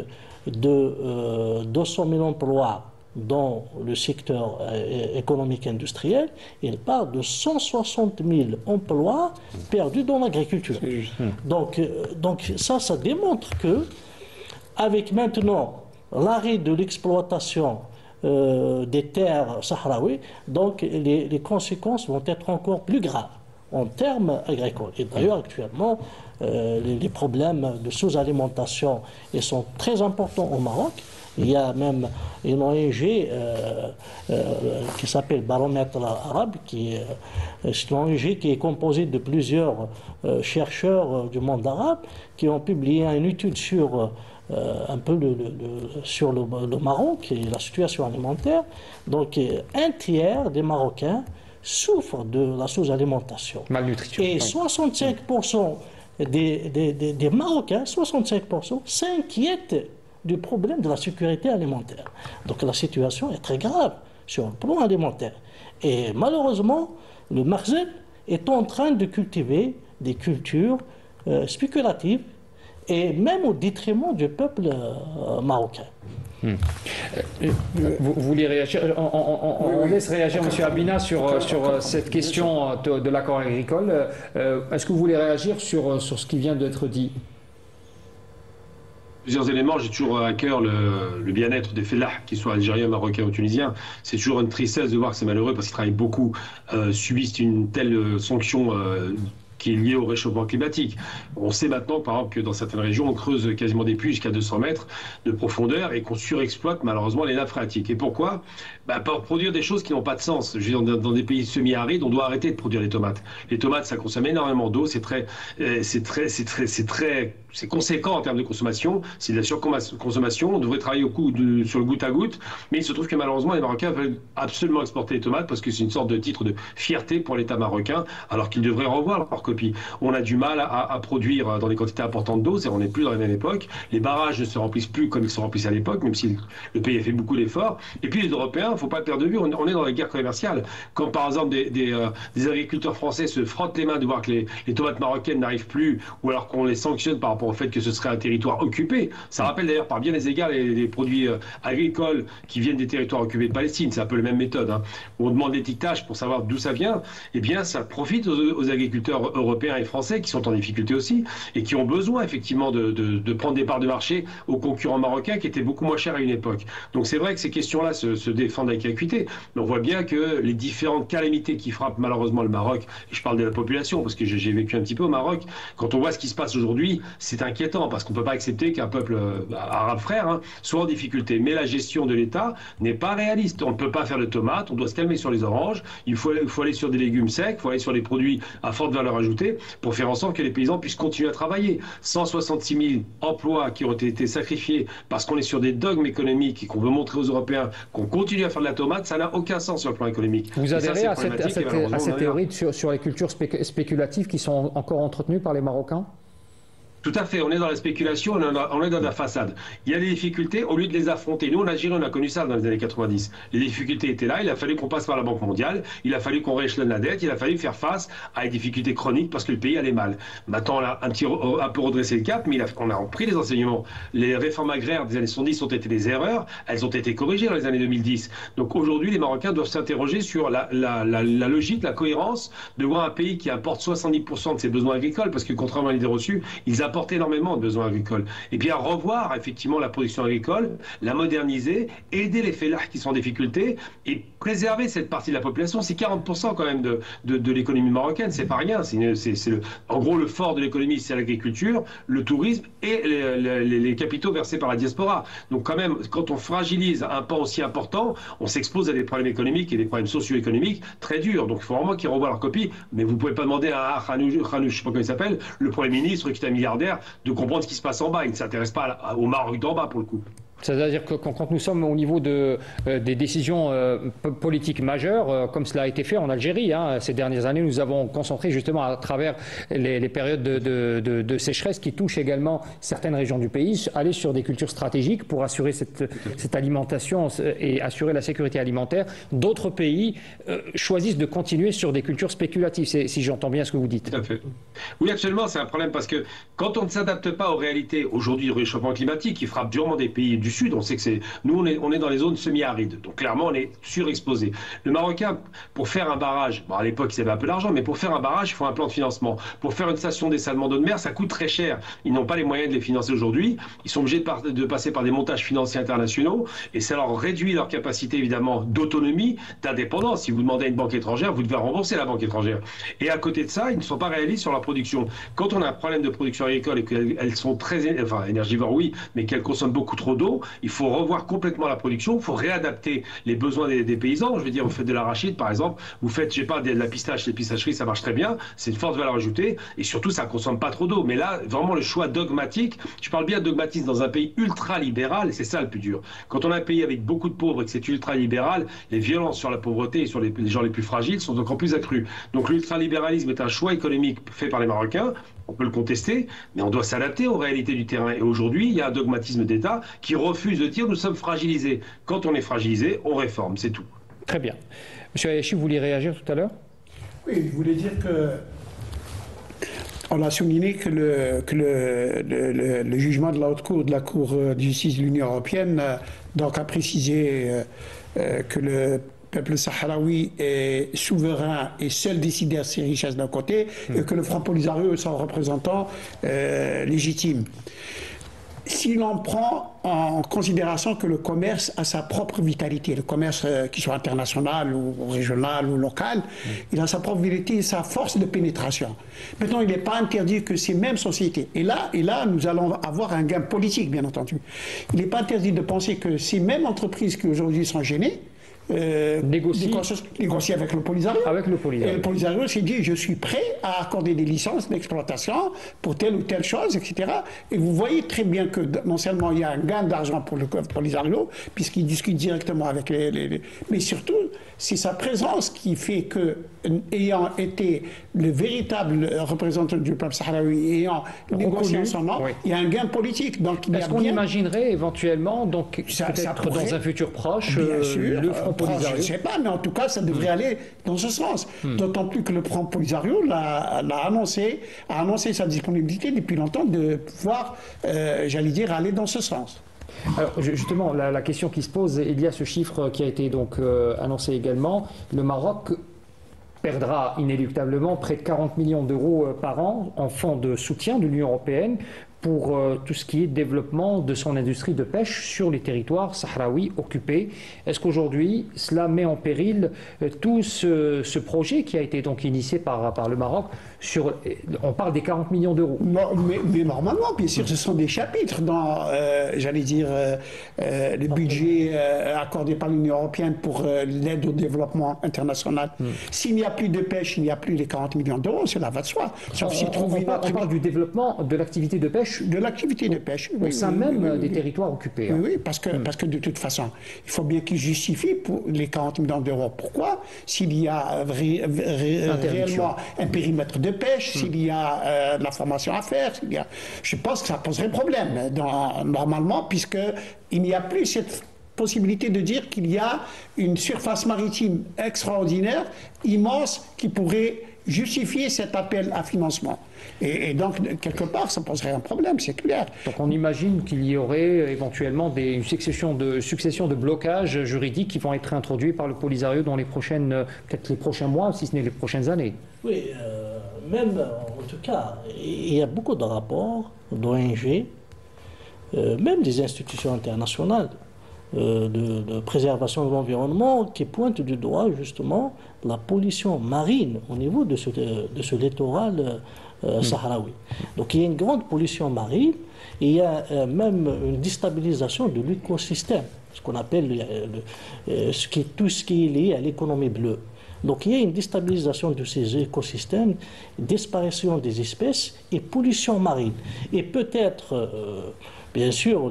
de 200 000 emplois dans le secteur économique industriel. Il parle de 160 000 emplois perdus dans l'agriculture. Donc ça démontre que, avec maintenant l'arrêt de l'exploitation des terres sahraouis, donc les conséquences vont être encore plus graves en termes agricoles. Et d'ailleurs, actuellement, les problèmes de sous-alimentation sont très importants au Maroc. Il y a même une ONG qui s'appelle Baromètre Arabe, c'est une ONG qui est composée de plusieurs chercheurs du monde arabe qui ont publié une étude sur un peu sur le Maroc et la situation alimentaire. Donc, un tiers des Marocains souffrent de la sous-alimentation. Malnutrition. Et 65% des Marocains, 65%, s'inquiètent du problème de la sécurité alimentaire. Donc la situation est très grave sur le plan alimentaire. Et malheureusement, le Maghzeb est en train de cultiver des cultures spéculatives, et même au détriment du peuple marocain. Vous voulez réagir? On laisse réagir M. Abina sur cette question de l'accord agricole. Est-ce que vous voulez réagir sur ce qui vient d'être dit? Plusieurs éléments. J'ai toujours à cœur le bien-être des fellahs, qu'ils soient algériens, marocains ou tunisiens. C'est toujours une tristesse de voir que c'est malheureux parce qu'ils travaillent beaucoup, subissent une telle sanction qui est lié au réchauffement climatique. On sait maintenant, par exemple, que dans certaines régions, on creuse quasiment des puits jusqu'à 200 mètres de profondeur et qu'on surexploite malheureusement les nappes phréatiques. Et pourquoi? Pour produire des choses qui n'ont pas de sens. Je veux dire, dans des pays semi-arides, on doit arrêter de produire les tomates. Les tomates, ça consomme énormément d'eau, c'est conséquent en termes de consommation, c'est de la surconsommation, on devrait travailler sur le goutte à goutte, mais il se trouve que malheureusement les Marocains veulent absolument exporter les tomates parce que c'est une sorte de titre de fierté pour l'État marocain, alors qu'ils devraient revoir leur copie. On a du mal à produire dans des quantités importantes d'eau, on n'est plus dans la même époque, les barrages ne se remplissent plus comme ils se remplissaient à l'époque, même si le pays a fait beaucoup d'efforts, et puis les Européens, il ne faut pas perdre de vue, on est dans la guerre commerciale. Quand par exemple des agriculteurs français se frottent les mains de voir que les tomates marocaines n'arrivent plus, ou alors qu'on les sanctionne par rapport au fait que ce serait un territoire occupé. Ça rappelle d'ailleurs par bien des égards les produits agricoles qui viennent des territoires occupés de Palestine. C'est un peu la même méthode. Hein. On demande l'étiquetage pour savoir d'où ça vient. Eh bien, ça profite aux agriculteurs européens et français qui sont en difficulté aussi et qui ont besoin effectivement de prendre des parts de marché aux concurrents marocains qui étaient beaucoup moins chers à une époque. Donc c'est vrai que ces questions-là se défendent avec acuité. Mais on voit bien que les différentes calamités qui frappent malheureusement le Maroc, et je parle de la population parce que j'ai vécu un petit peu au Maroc, quand on voit ce qui se passe aujourd'hui, c'est inquiétant parce qu'on ne peut pas accepter qu'un peuple arabe frère soit en difficulté. Mais la gestion de l'État n'est pas réaliste. On ne peut pas faire de tomates, on doit se calmer sur les oranges, il faut aller sur des légumes secs, il faut aller sur des produits à forte valeur ajoutée pour faire en sorte que les paysans puissent continuer à travailler. 166 000 emplois qui ont été sacrifiés parce qu'on est sur des dogmes économiques et qu'on veut montrer aux Européens qu'on continue à faire de la tomate, ça n'a aucun sens sur le plan économique. Vous adhérez à cette théorie sur les cultures spéculatives qui sont encore entretenues par les Marocains? Tout à fait, on est dans la spéculation, on est dans la façade. Il y a des difficultés, au lieu de les affronter. Nous, en Algérie, on a connu ça dans les années 90. Les difficultés étaient là, il a fallu qu'on passe par la Banque mondiale, il a fallu qu'on rééchelonne la dette, il a fallu faire face à des difficultés chroniques parce que le pays allait mal. Maintenant, on a un peu redressé le cap, mais on a pris les enseignements. Les réformes agraires des années 70 ont été des erreurs, elles ont été corrigées dans les années 2010. Donc aujourd'hui, les Marocains doivent s'interroger sur la logique, la cohérence de voir un pays qui importe 70% de ses besoins agricoles, parce que contrairement à l'idée reçue, ils apporte énormément de besoins agricoles. Et bien revoir effectivement la production agricole, la moderniser, aider les fellahs qui sont en difficulté et préserver cette partie de la population. C'est 40% quand même de l'économie marocaine, c'est pas rien. En gros, le fort de l'économie, c'est l'agriculture, le tourisme et les capitaux versés par la diaspora. Donc quand même, quand on fragilise un pan aussi important, on s'expose à des problèmes économiques et des problèmes socio-économiques très durs. Donc il faut vraiment qu'ils revoient leur copie. Mais vous ne pouvez pas demander à Khanouch, je ne sais pas comment il s'appelle, le Premier ministre qui est un milliardaire, de comprendre ce qui se passe en bas. Il ne s'intéresse pas au Maroc d'en bas pour le coup. C'est-à-dire que quand nous sommes au niveau des décisions politiques majeures, comme cela a été fait en Algérie, ces dernières années, nous avons concentré justement à travers les périodes de sécheresse qui touchent également certaines régions du pays, aller sur des cultures stratégiques pour assurer cette alimentation et assurer la sécurité alimentaire. D'autres pays choisissent de continuer sur des cultures spéculatives, si j'entends bien ce que vous dites. Tout à fait. Oui, absolument, c'est un problème parce que quand on ne s'adapte pas aux réalités aujourd'hui du réchauffement climatique qui frappe durement des pays du Sud, on sait que nous on est dans les zones semi-arides, donc clairement on est surexposé. Le Marocain, pour faire un barrage, bon, à l'époque ils avaient un peu d'argent, mais pour faire un barrage il faut un plan de financement. Pour faire une station de dessalement d'eau de mer, ça coûte très cher. Ils n'ont pas les moyens de les financer aujourd'hui. Ils sont obligés de passer par des montages financiers internationaux et ça leur réduit leur capacité évidemment d'autonomie, d'indépendance. Si vous demandez à une banque étrangère, vous devez rembourser la banque étrangère. Et à côté de ça, ils ne sont pas réalistes sur leur production. Quand on a un problème de production agricole et qu'elles sont très, enfin énergivores oui, mais qu'elles consomment beaucoup trop d'eau, il faut revoir complètement la production, il faut réadapter les besoins des paysans. Je veux dire, vous faites de l'arachide par exemple, vous faites, je sais pas, de la pistache, les pistacheries, ça marche très bien, c'est une forte valeur ajoutée, et surtout ça ne consomme pas trop d'eau. Mais là, vraiment le choix dogmatique, je parle bien de dogmatisme dans un pays ultra-libéral, et c'est ça le plus dur. Quand on a un pays avec beaucoup de pauvres et que c'est ultra-libéral, les violences sur la pauvreté et sur les gens les plus fragiles sont encore plus accrues. Donc l'ultralibéralisme est un choix économique fait par les Marocains. On peut le contester, mais on doit s'adapter aux réalités du terrain. Et aujourd'hui, il y a un dogmatisme d'État qui refuse de dire nous sommes fragilisés. Quand on est fragilisé, on réforme, c'est tout. Très bien. Monsieur Ayachi, vous vouliez réagir tout à l'heure? Oui, je voulais dire que on a souligné que le jugement de la Haute Cour, de la Cour de justice de l'Union européenne, donc a précisé que le peuple sahraoui est souverain et seul décideur de ses richesses d'un côté, et que le Front Polisario est son représentant légitime. Si l'on prend en considération que le commerce a sa propre vitalité, le commerce qu'il soit international ou régional ou local, il a sa propre vitalité et sa force de pénétration. Maintenant, il n'est pas interdit que ces mêmes sociétés, et là, nous allons avoir un gain politique, bien entendu. Il n'est pas interdit de penser que ces mêmes entreprises qui aujourd'hui sont gênées, négocier avec le Polisario. Et le Polisario s'est dit, je suis prêt à accorder des licences d'exploitation pour telle ou telle chose, etc. Et vous voyez très bien que non seulement il y a un gain d'argent pour le Polisario, puisqu'il discute directement avec mais surtout, c'est sa présence qui fait que, ayant été le véritable représentant du peuple sahraoui, ayant négocié en son nom, il y a un gain politique. Est-ce qu'on imaginerait éventuellement, donc peut-être dans un futur proche, le Front Polisario? Je ne sais pas, mais en tout cas, ça devrait aller dans ce sens. D'autant plus que le Front Polisario a annoncé sa disponibilité depuis longtemps de pouvoir, j'allais dire, aller dans ce sens. Alors justement, la question qui se pose, il y a ce chiffre qui a été donc annoncé également. Le Maroc perdra inéluctablement près de 40 millions d'euros par an en fonds de soutien de l'Union européenne pour tout ce qui est développement de son industrie de pêche sur les territoires sahraouis occupés. Est-ce qu'aujourd'hui, cela met en péril tout ce projet qui a été donc initié par le Maroc on parle des 40 millions d'euros. Mais normalement, bien sûr, ce sont des chapitres dans, j'allais dire, le budget accordé par l'Union européenne pour l'aide au développement international. S'il n'y a plus de pêche, il n'y a plus les 40 millions d'euros, cela va de soi. Sauf on parle du développement de l'activité de pêche pêche, de l'activité de pêche. Au sein même des territoires occupés. Hein. Oui, parce que de toute façon, il faut bien qu'ils justifient pour les 40 millions d'euros. Pourquoi? S'il y a réellement un périmètre de pêche, s'il y a de la formation à faire, je pense que ça poserait problème normalement, puisqu'il n'y a plus cette possibilité de dire qu'il y a une surface maritime extraordinaire, immense, qui pourrait justifier cet appel à financement. Et donc, quelque part, ça poserait un problème, c'est clair. Donc on imagine qu'il y aurait éventuellement une succession de blocages juridiques qui vont être introduits par le Polisario dans peut-être les prochains mois, si ce n'est les prochaines années. Oui, même, en tout cas, il y a beaucoup de rapports d'ONG, même des institutions internationales, de préservation de l'environnement qui pointe du doigt justement la pollution marine au niveau de ce littoral sahraoui. Donc il y a une grande pollution marine et il y a même une déstabilisation de l'écosystème, ce qu'on appelle tout ce qui est lié à l'économie bleue. Donc il y a une déstabilisation de ces écosystèmes, disparition des espèces et pollution marine. Et peut-être, bien sûr,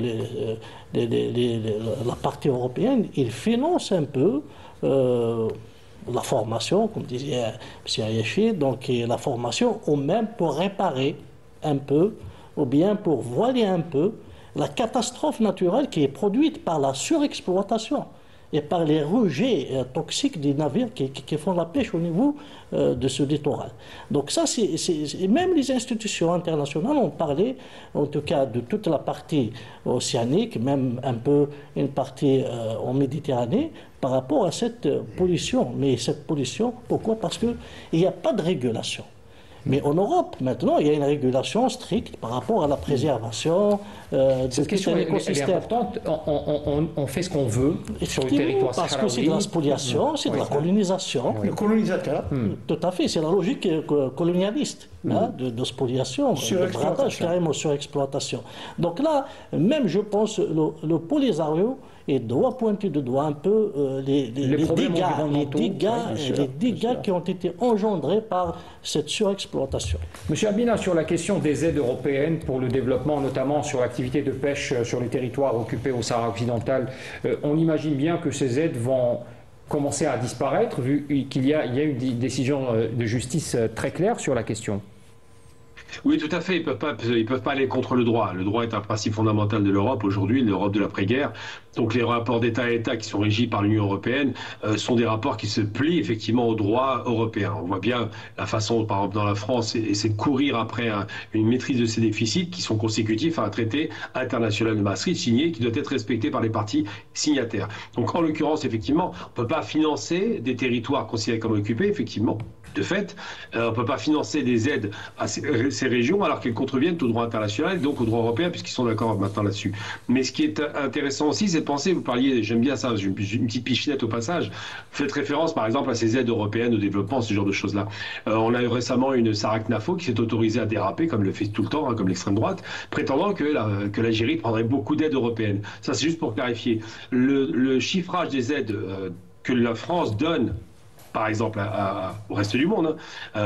la partie européenne, il finance un peu la formation, comme disait M. Ayachi, donc la formation, ou même pour réparer un peu, ou bien pour voiler un peu la catastrophe naturelle qui est produite par la surexploitation et par les rejets toxiques des navires qui font la pêche au niveau de ce littoral. Donc ça, même les institutions internationales ont parlé, en tout cas, de toute la partie océanique, même un peu une partie en Méditerranée, par rapport à cette pollution. Mais cette pollution, pourquoi? Parce qu'il n'y a pas de régulation. Mais en Europe, maintenant, il y a une régulation stricte par rapport à la préservation de cette question est importante. On fait ce qu'on veut sur le territoire sahraoui. Parce que c'est de la spoliation, c'est de la colonisation. Le colonisateur. Tout à fait, c'est la logique colonialiste de spoliation, de bradage, carrément surexploitation. Donc là, même je pense, le Polisario doit pointer de doigt un peu les dégâts qui ont été engendrés par cette surexploitation. Monsieur Abina, sur la question des aides européennes pour le développement, notamment sur l'activité de pêche sur les territoires occupés au Sahara occidental, on imagine bien que ces aides vont commencer à disparaître, vu qu'il y a une décision de justice très claire sur la question. Oui, tout à fait. Ils peuvent pas aller contre le droit. Le droit est un principe fondamental de l'Europe aujourd'hui, l'Europe de l'après-guerre. Donc les rapports d'État à État qui sont régis par l'Union européenne sont des rapports qui se plient effectivement au droit européen. On voit bien la façon, par exemple, dans la France, c'est de courir après une maîtrise de ces déficits qui sont consécutifs à un traité international de Maastricht signé qui doit être respecté par les parties signataires. Donc en l'occurrence, effectivement, on ne peut pas financer des territoires considérés comme occupés, effectivement. De fait, on ne peut pas financer des aides à ces régions alors qu'elles contreviennent au droit international et donc au droit européen puisqu'ils sont d'accord maintenant là-dessus. Mais ce qui est intéressant aussi, c'est de penser, vous parliez, j'aime bien ça, j'ai une petite pichinette au passage, vous faites référence par exemple à ces aides européennes au développement, ce genre de choses-là. On a eu récemment une Sarak-Nafo qui s'est autorisée à déraper, comme le fait tout le temps, comme l'extrême droite, prétendant que l'Algérie prendrait beaucoup d'aides européennes. Ça c'est juste pour clarifier. Le chiffrage des aides que la France donne par exemple au reste du monde,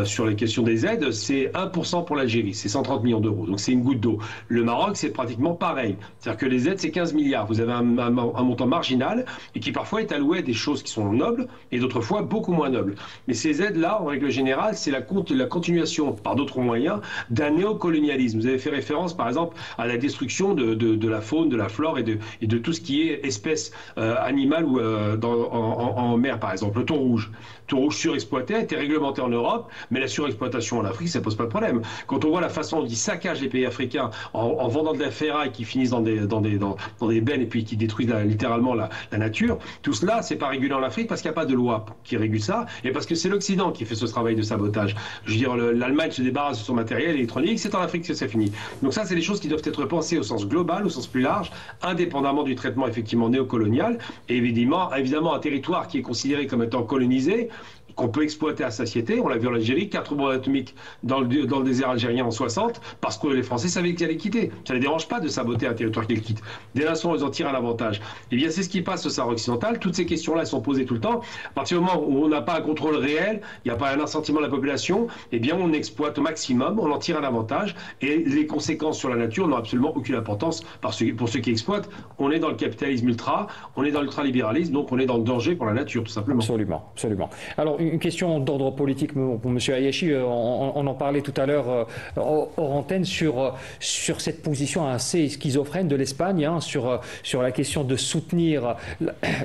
sur les questions des aides, c'est 1% pour l'Algérie, c'est 130 millions d'euros, donc c'est une goutte d'eau. Le Maroc, c'est pratiquement pareil, c'est-à-dire que les aides, c'est 15 milliards. Vous avez un montant marginal et qui parfois est alloué à des choses qui sont nobles et d'autres fois beaucoup moins nobles. Mais ces aides-là, en règle générale, c'est la continuation, par d'autres moyens, d'un néocolonialisme. Vous avez fait référence, par exemple, à la destruction de la faune, de la flore et de tout ce qui est espèces animales ou en mer, par exemple, le thon rouge. Le thon rouge surexploité a été réglementé en Europe, mais la surexploitation en Afrique, ça pose pas de problème. Quand on voit la façon dont ils saccagent les pays africains en vendant de la ferraille qui finissent dans des bennes et puis qui détruisent littéralement la nature, tout cela, c'est pas régulé en Afrique parce qu'il n'y a pas de loi qui régule ça et parce que c'est l'Occident qui fait ce travail de sabotage. Je veux dire, l'Allemagne se débarrasse de son matériel électronique, c'est en Afrique que ça finit. Donc ça, c'est des choses qui doivent être pensées au sens global, au sens plus large, indépendamment du traitement effectivement néocolonial. Et évidemment, un territoire qui est considéré comme étant colonisé, qu'on peut exploiter à satiété. On l'a vu en Algérie, 4 bombes atomiques dans le désert algérien en 60, parce que les Français savaient qu'ils allaient quitter. Ça ne les dérange pas de saboter un territoire qu'ils quittent. Dès l'instant, ils en tirent un avantage. Eh bien, c'est ce qui passe au Sahara occidental. Toutes ces questions-là sont posées tout le temps. À partir du moment où on n'a pas un contrôle réel, il n'y a pas un assentiment de la population, eh bien, on exploite au maximum, on en tire un avantage, et les conséquences sur la nature n'ont absolument aucune importance pour ceux qui exploitent. On est dans le capitalisme ultra, on est dans l'ultralibéralisme, donc on est dans le danger pour la nature, tout simplement. Absolument, absolument. Alors, une question d'ordre politique pour M. Hayachi, on en parlait tout à l'heure hors antenne sur cette position assez schizophrène de l'Espagne, hein, sur la question de soutenir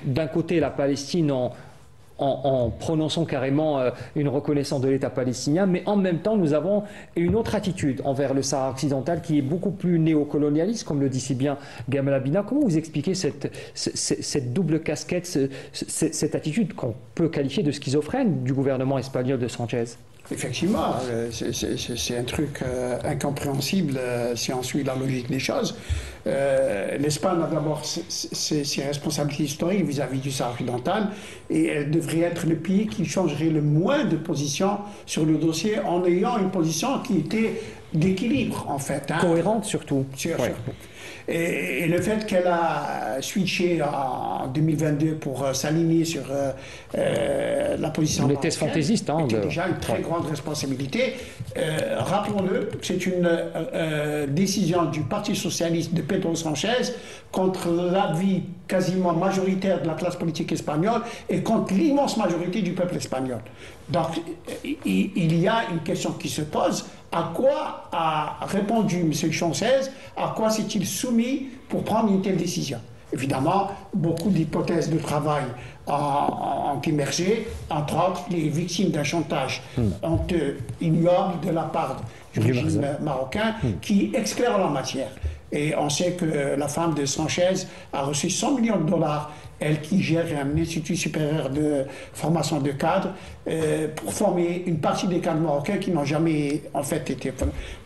d'un côté la Palestine en prononçant carrément une reconnaissance de l'État palestinien, mais en même temps, nous avons une autre attitude envers le Sahara occidental qui est beaucoup plus néocolonialiste, comme le dit si bien Gamal Abina. Comment vous expliquez cette double casquette, cette attitude qu'on peut qualifier de schizophrène du gouvernement espagnol de Sanchez? Effectivement, c'est un truc incompréhensible si on suit la logique des choses. L'Espagne a d'abord ses responsabilités historiques vis-à-vis du Sahara occidental et elle devrait être le pays qui changerait le moins de position sur le dossier en ayant une position qui était d'équilibre en fait. Hein. Cohérente surtout. Surtout. Et le fait qu'elle a switché en 2022 pour s'aligner sur la position des thèses fantaisistes, hein, était déjà une très grande responsabilité. Rappelons-le, c'est une décision du Parti socialiste de Pedro Sanchez contre l'avis quasiment majoritaire de la classe politique espagnole et contre l'immense majorité du peuple espagnol. Donc il y a une question qui se pose. À quoi a répondu M. Sanchez? À quoi s'est-il soumis pour prendre une telle décision? Évidemment, beaucoup d'hypothèses de travail ont émergé, entre autres les victimes d'un chantage honteux, ignoble de la part du régime marocain qui expert en la matière. Et on sait que la femme de Sanchez a reçu 100 millions de dollars, elle qui gère un institut supérieur de formation de cadres, pour former une partie des cadres marocains qui n'ont jamais en fait été...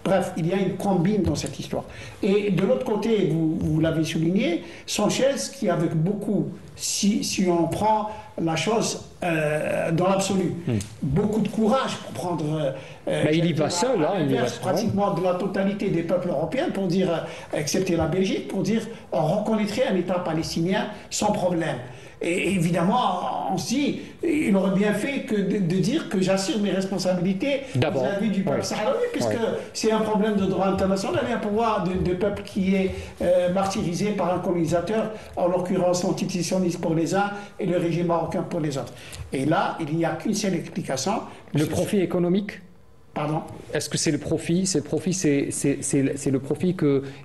Bref, il y a une combine dans cette histoire. Et de l'autre côté, vous l'avez souligné, Sanchez qui avec beaucoup, si on prend la chose dans l'absolu, beaucoup de courage pour prendre... il y va seul, hein, il y va pratiquement de la totalité des peuples européens, pour dire, excepté la Belgique, pour dire on reconnaîtrait un État palestinien sans problème. Et évidemment, on se dit, il aurait bien fait que de dire que j'assure mes responsabilités vis-à-vis du peuple sahraoui, puisque c'est un problème de droit international. Il y a un pouvoir de peuple qui est martyrisé par un colonisateur, en l'occurrence l'antisémitisme pour les uns et le régime marocain pour les autres. Et là, il n'y a qu'une seule explication. Le profit économique? Pardon? Est-ce que c'est le profit? C'est le profit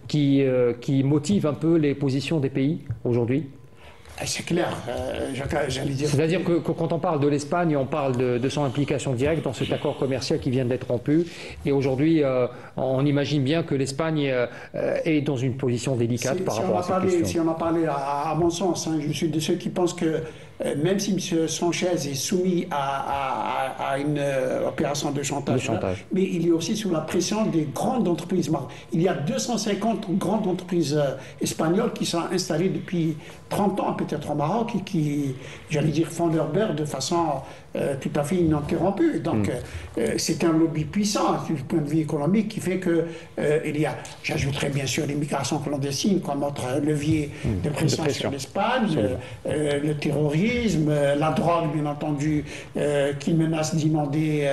qui motive un peu les positions des pays aujourd'hui? C'est clair, j'allais dire... C'est-à-dire que quand on parle de l'Espagne, on parle de son implication directe dans cet accord commercial qui vient d'être rompu. Et aujourd'hui, on imagine bien que l'Espagne est dans une position délicate par rapport à cette question. Si on en parlait à mon sens, hein, je suis de ceux qui pensent que même si M. Sanchez est soumis à une opération de chantage, mais il est aussi sous la pression des grandes entreprises marocaines. Il y a 250 grandes entreprises espagnoles qui sont installées depuis 30 ans peut-être au Maroc et qui, j'allais dire, font leur beurre de façon tout à fait ininterrompue. Donc c'est un lobby puissant du point de vue économique qui fait que il y a, j'ajouterais bien sûr l'immigration clandestine comme autre levier de pression sur l'Espagne, le terrorisme, la drogue bien entendu qui menace d'inonder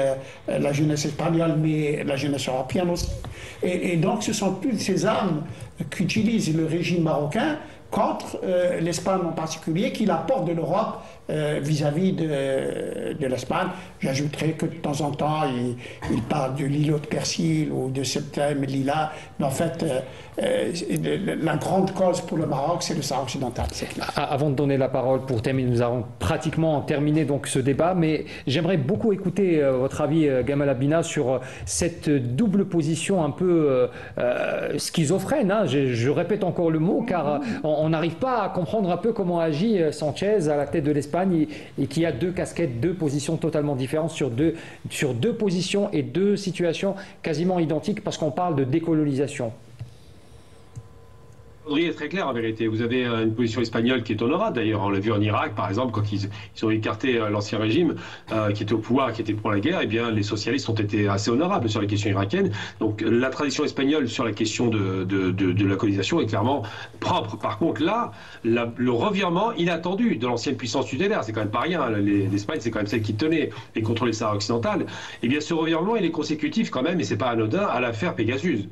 la jeunesse espagnole mais la jeunesse européenne aussi. Et donc ce sont toutes ces armes qu'utilise le régime marocain contre l'Espagne en particulier, qui la porte de l'Europe vis-à-vis de l'Espagne. J'ajouterais que de temps en temps, il parle de l'îlot de Persil ou de Septem Lila, mais en fait, la grande cause pour le Maroc, c'est le Sahara occidental. Avant de donner la parole pour terminer, nous avons pratiquement terminé donc ce débat, mais j'aimerais beaucoup écouter votre avis, Gamal Abina, sur cette double position un peu schizophrène. Hein. Je répète encore le mot, car on n'arrive pas à comprendre un peu comment agit Sanchez à la tête de l'Espagne et qui a deux casquettes, deux positions totalement différentes sur deux positions et deux situations quasiment identiques parce qu'on parle de décolonisation. calendrier est très clair en vérité. Vous avez une position espagnole qui est honorable d'ailleurs. On l'a vu en Irak par exemple, quand ils ont écarté l'ancien régime qui était au pouvoir, qui était pour la guerre, eh bien les socialistes ont été assez honorables sur la question irakienne. Donc la tradition espagnole sur la question de la colonisation est clairement propre. Par contre là, le revirement inattendu de l'ancienne puissance tutélaire, c'est quand même pas rien. L'Espagne c'est quand même celle qui tenait et contrôlait le Sahara occidental. Eh bien ce revirement il est consécutif quand même, et c'est pas anodin, à l'affaire Pegasus.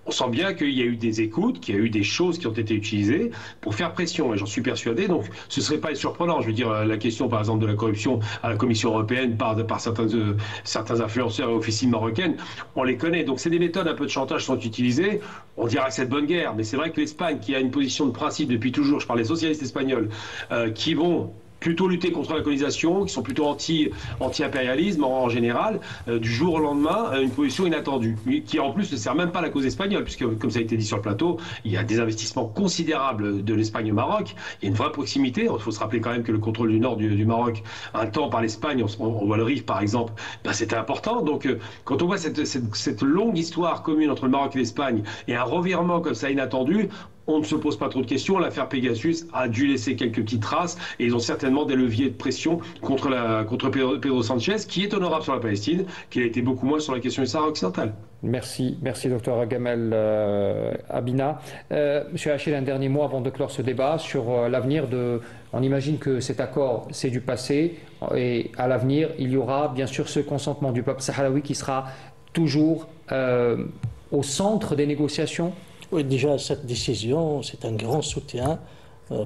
On sent bien qu'il y a eu des écoutes, qu'il y a eu des choses qui ont été utilisées pour faire pression, et j'en suis persuadé. Donc, ce ne serait pas surprenant. Je veux dire, la question, par exemple, de la corruption à la Commission européenne par certains influenceurs et officines marocaines, on les connaît. Donc, c'est des méthodes un peu de chantage qui sont utilisées. On dira que c'est de bonne guerre, mais c'est vrai que l'Espagne, qui a une position de principe depuis toujours, je parle des socialistes espagnols, qui vont plutôt lutter contre la colonisation, qui sont plutôt anti-impérialisme en général, du jour au lendemain, une position inattendue, qui en plus ne sert même pas la cause espagnole, puisque, comme ça a été dit sur le plateau, il y a des investissements considérables de l'Espagne au Maroc, il y a une vraie proximité. Il faut se rappeler quand même que le contrôle du nord du Maroc, un temps par l'Espagne, on voit le Rif par exemple, ben c'était important. Donc quand on voit cette longue histoire commune entre le Maroc et l'Espagne, et un revirement comme ça inattendu, on ne se pose pas trop de questions. L'affaire Pegasus a dû laisser quelques petites traces, et ils ont certainement des leviers de pression contre Pedro Sanchez, qui est honorable sur la Palestine, qui a été beaucoup moins sur la question du Sahara occidental. Merci, docteur Gamel Abina. Monsieur Hachel, un dernier mot avant de clore ce débat sur l'avenir de... On imagine que cet accord, c'est du passé, et à l'avenir, il y aura bien sûr ce consentement du peuple sahraoui qui sera toujours au centre des négociations. Oui, déjà, cette décision, c'est un grand soutien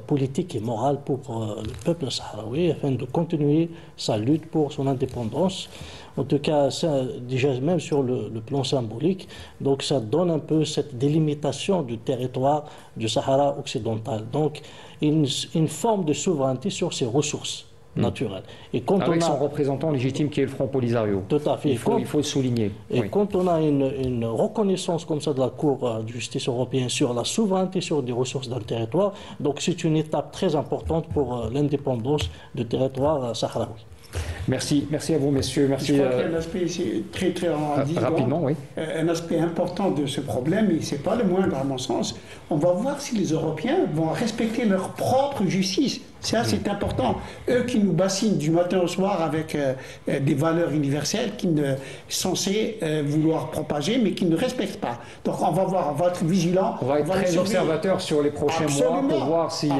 politique et moral pour le peuple sahraoui afin de continuer sa lutte pour son indépendance. En tout cas, ça, déjà même sur le plan symbolique, donc ça donne un peu cette délimitation du territoire du Sahara occidental. Donc une forme de souveraineté sur ses ressources naturelles. Et quand avec son représentant légitime qui est le Front Polisario. Tout à fait. Il faut le souligner. Et oui. Quand on a une reconnaissance comme ça de la Cour de justice européenne sur la souveraineté sur des ressources d'un territoire, donc c'est une étape très importante pour l'indépendance du territoire sahraoui. Merci à vous, messieurs. Merci. Je crois qu'il y a un aspect très rapidement, oui. Un aspect important de ce problème, et ce n'est pas le moindre à mon sens. On va voir si les Européens vont respecter leur propre justice. Ça, c'est important. Eux qui nous bassinent du matin au soir avec des valeurs universelles qu'ils ne sont censés vouloir propager, mais qu'ils ne respectent pas. Donc on va être vigilants. On va être très observateurs sur les prochains mois pour voir si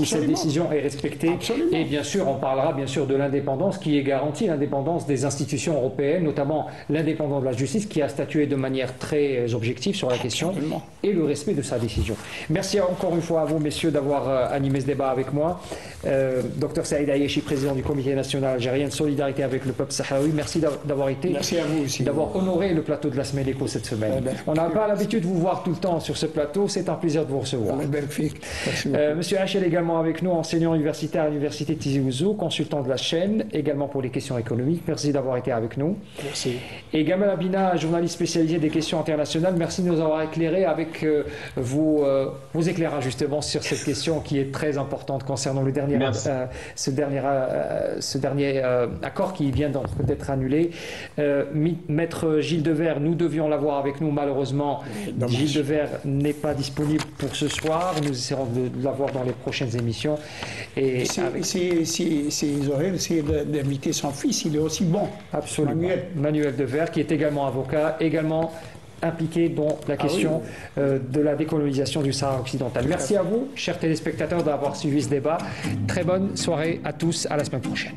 cette décision est respectée. Absolument. Et bien sûr, on parlera bien sûr de l'indépendance qui est garantie, l'indépendance des institutions européennes, notamment l'indépendance de la justice qui a statué de manière très objective sur la question et le respect de sa décision. Merci encore une fois à vous, messieurs, d'avoir animé ce débat avec moi. Dr Saïd Ayeshi, président du Comité national algérien de solidarité avec le peuple sahraoui, merci d'avoir été, merci à vous aussi, d'avoir honoré le plateau de la semaine éco cette semaine. On n'a pas l'habitude de vous voir tout le temps sur ce plateau, c'est un plaisir de vous recevoir. Monsieur Hachel également avec nous, enseignant universitaire à l'université Tizi Ouzou, consultant de la chaîne, également pour les questions économiques. Merci d'avoir été avec nous. Merci. Et Gamel Abina, journaliste spécialisé des questions internationales, merci de nous avoir éclairé avec vos éclairages justement sur cette question qui est très importante concernant le dernier, ce dernier accord qui vient d'être annulé. Maître Gilles Devers, nous devions l'avoir avec nous, malheureusement. Gilles Devers n'est pas disponible pour ce soir. Nous essaierons de l'avoir dans les prochaines émissions. Et ils auraient essayé d'inviter son fils, il est aussi bon. Absolument. Manuel Devers, qui est également avocat, également impliqué dans la question de la décolonisation du Sahara occidental. Merci à vous, chers téléspectateurs, d'avoir suivi ce débat. Très bonne soirée à tous, à la semaine prochaine.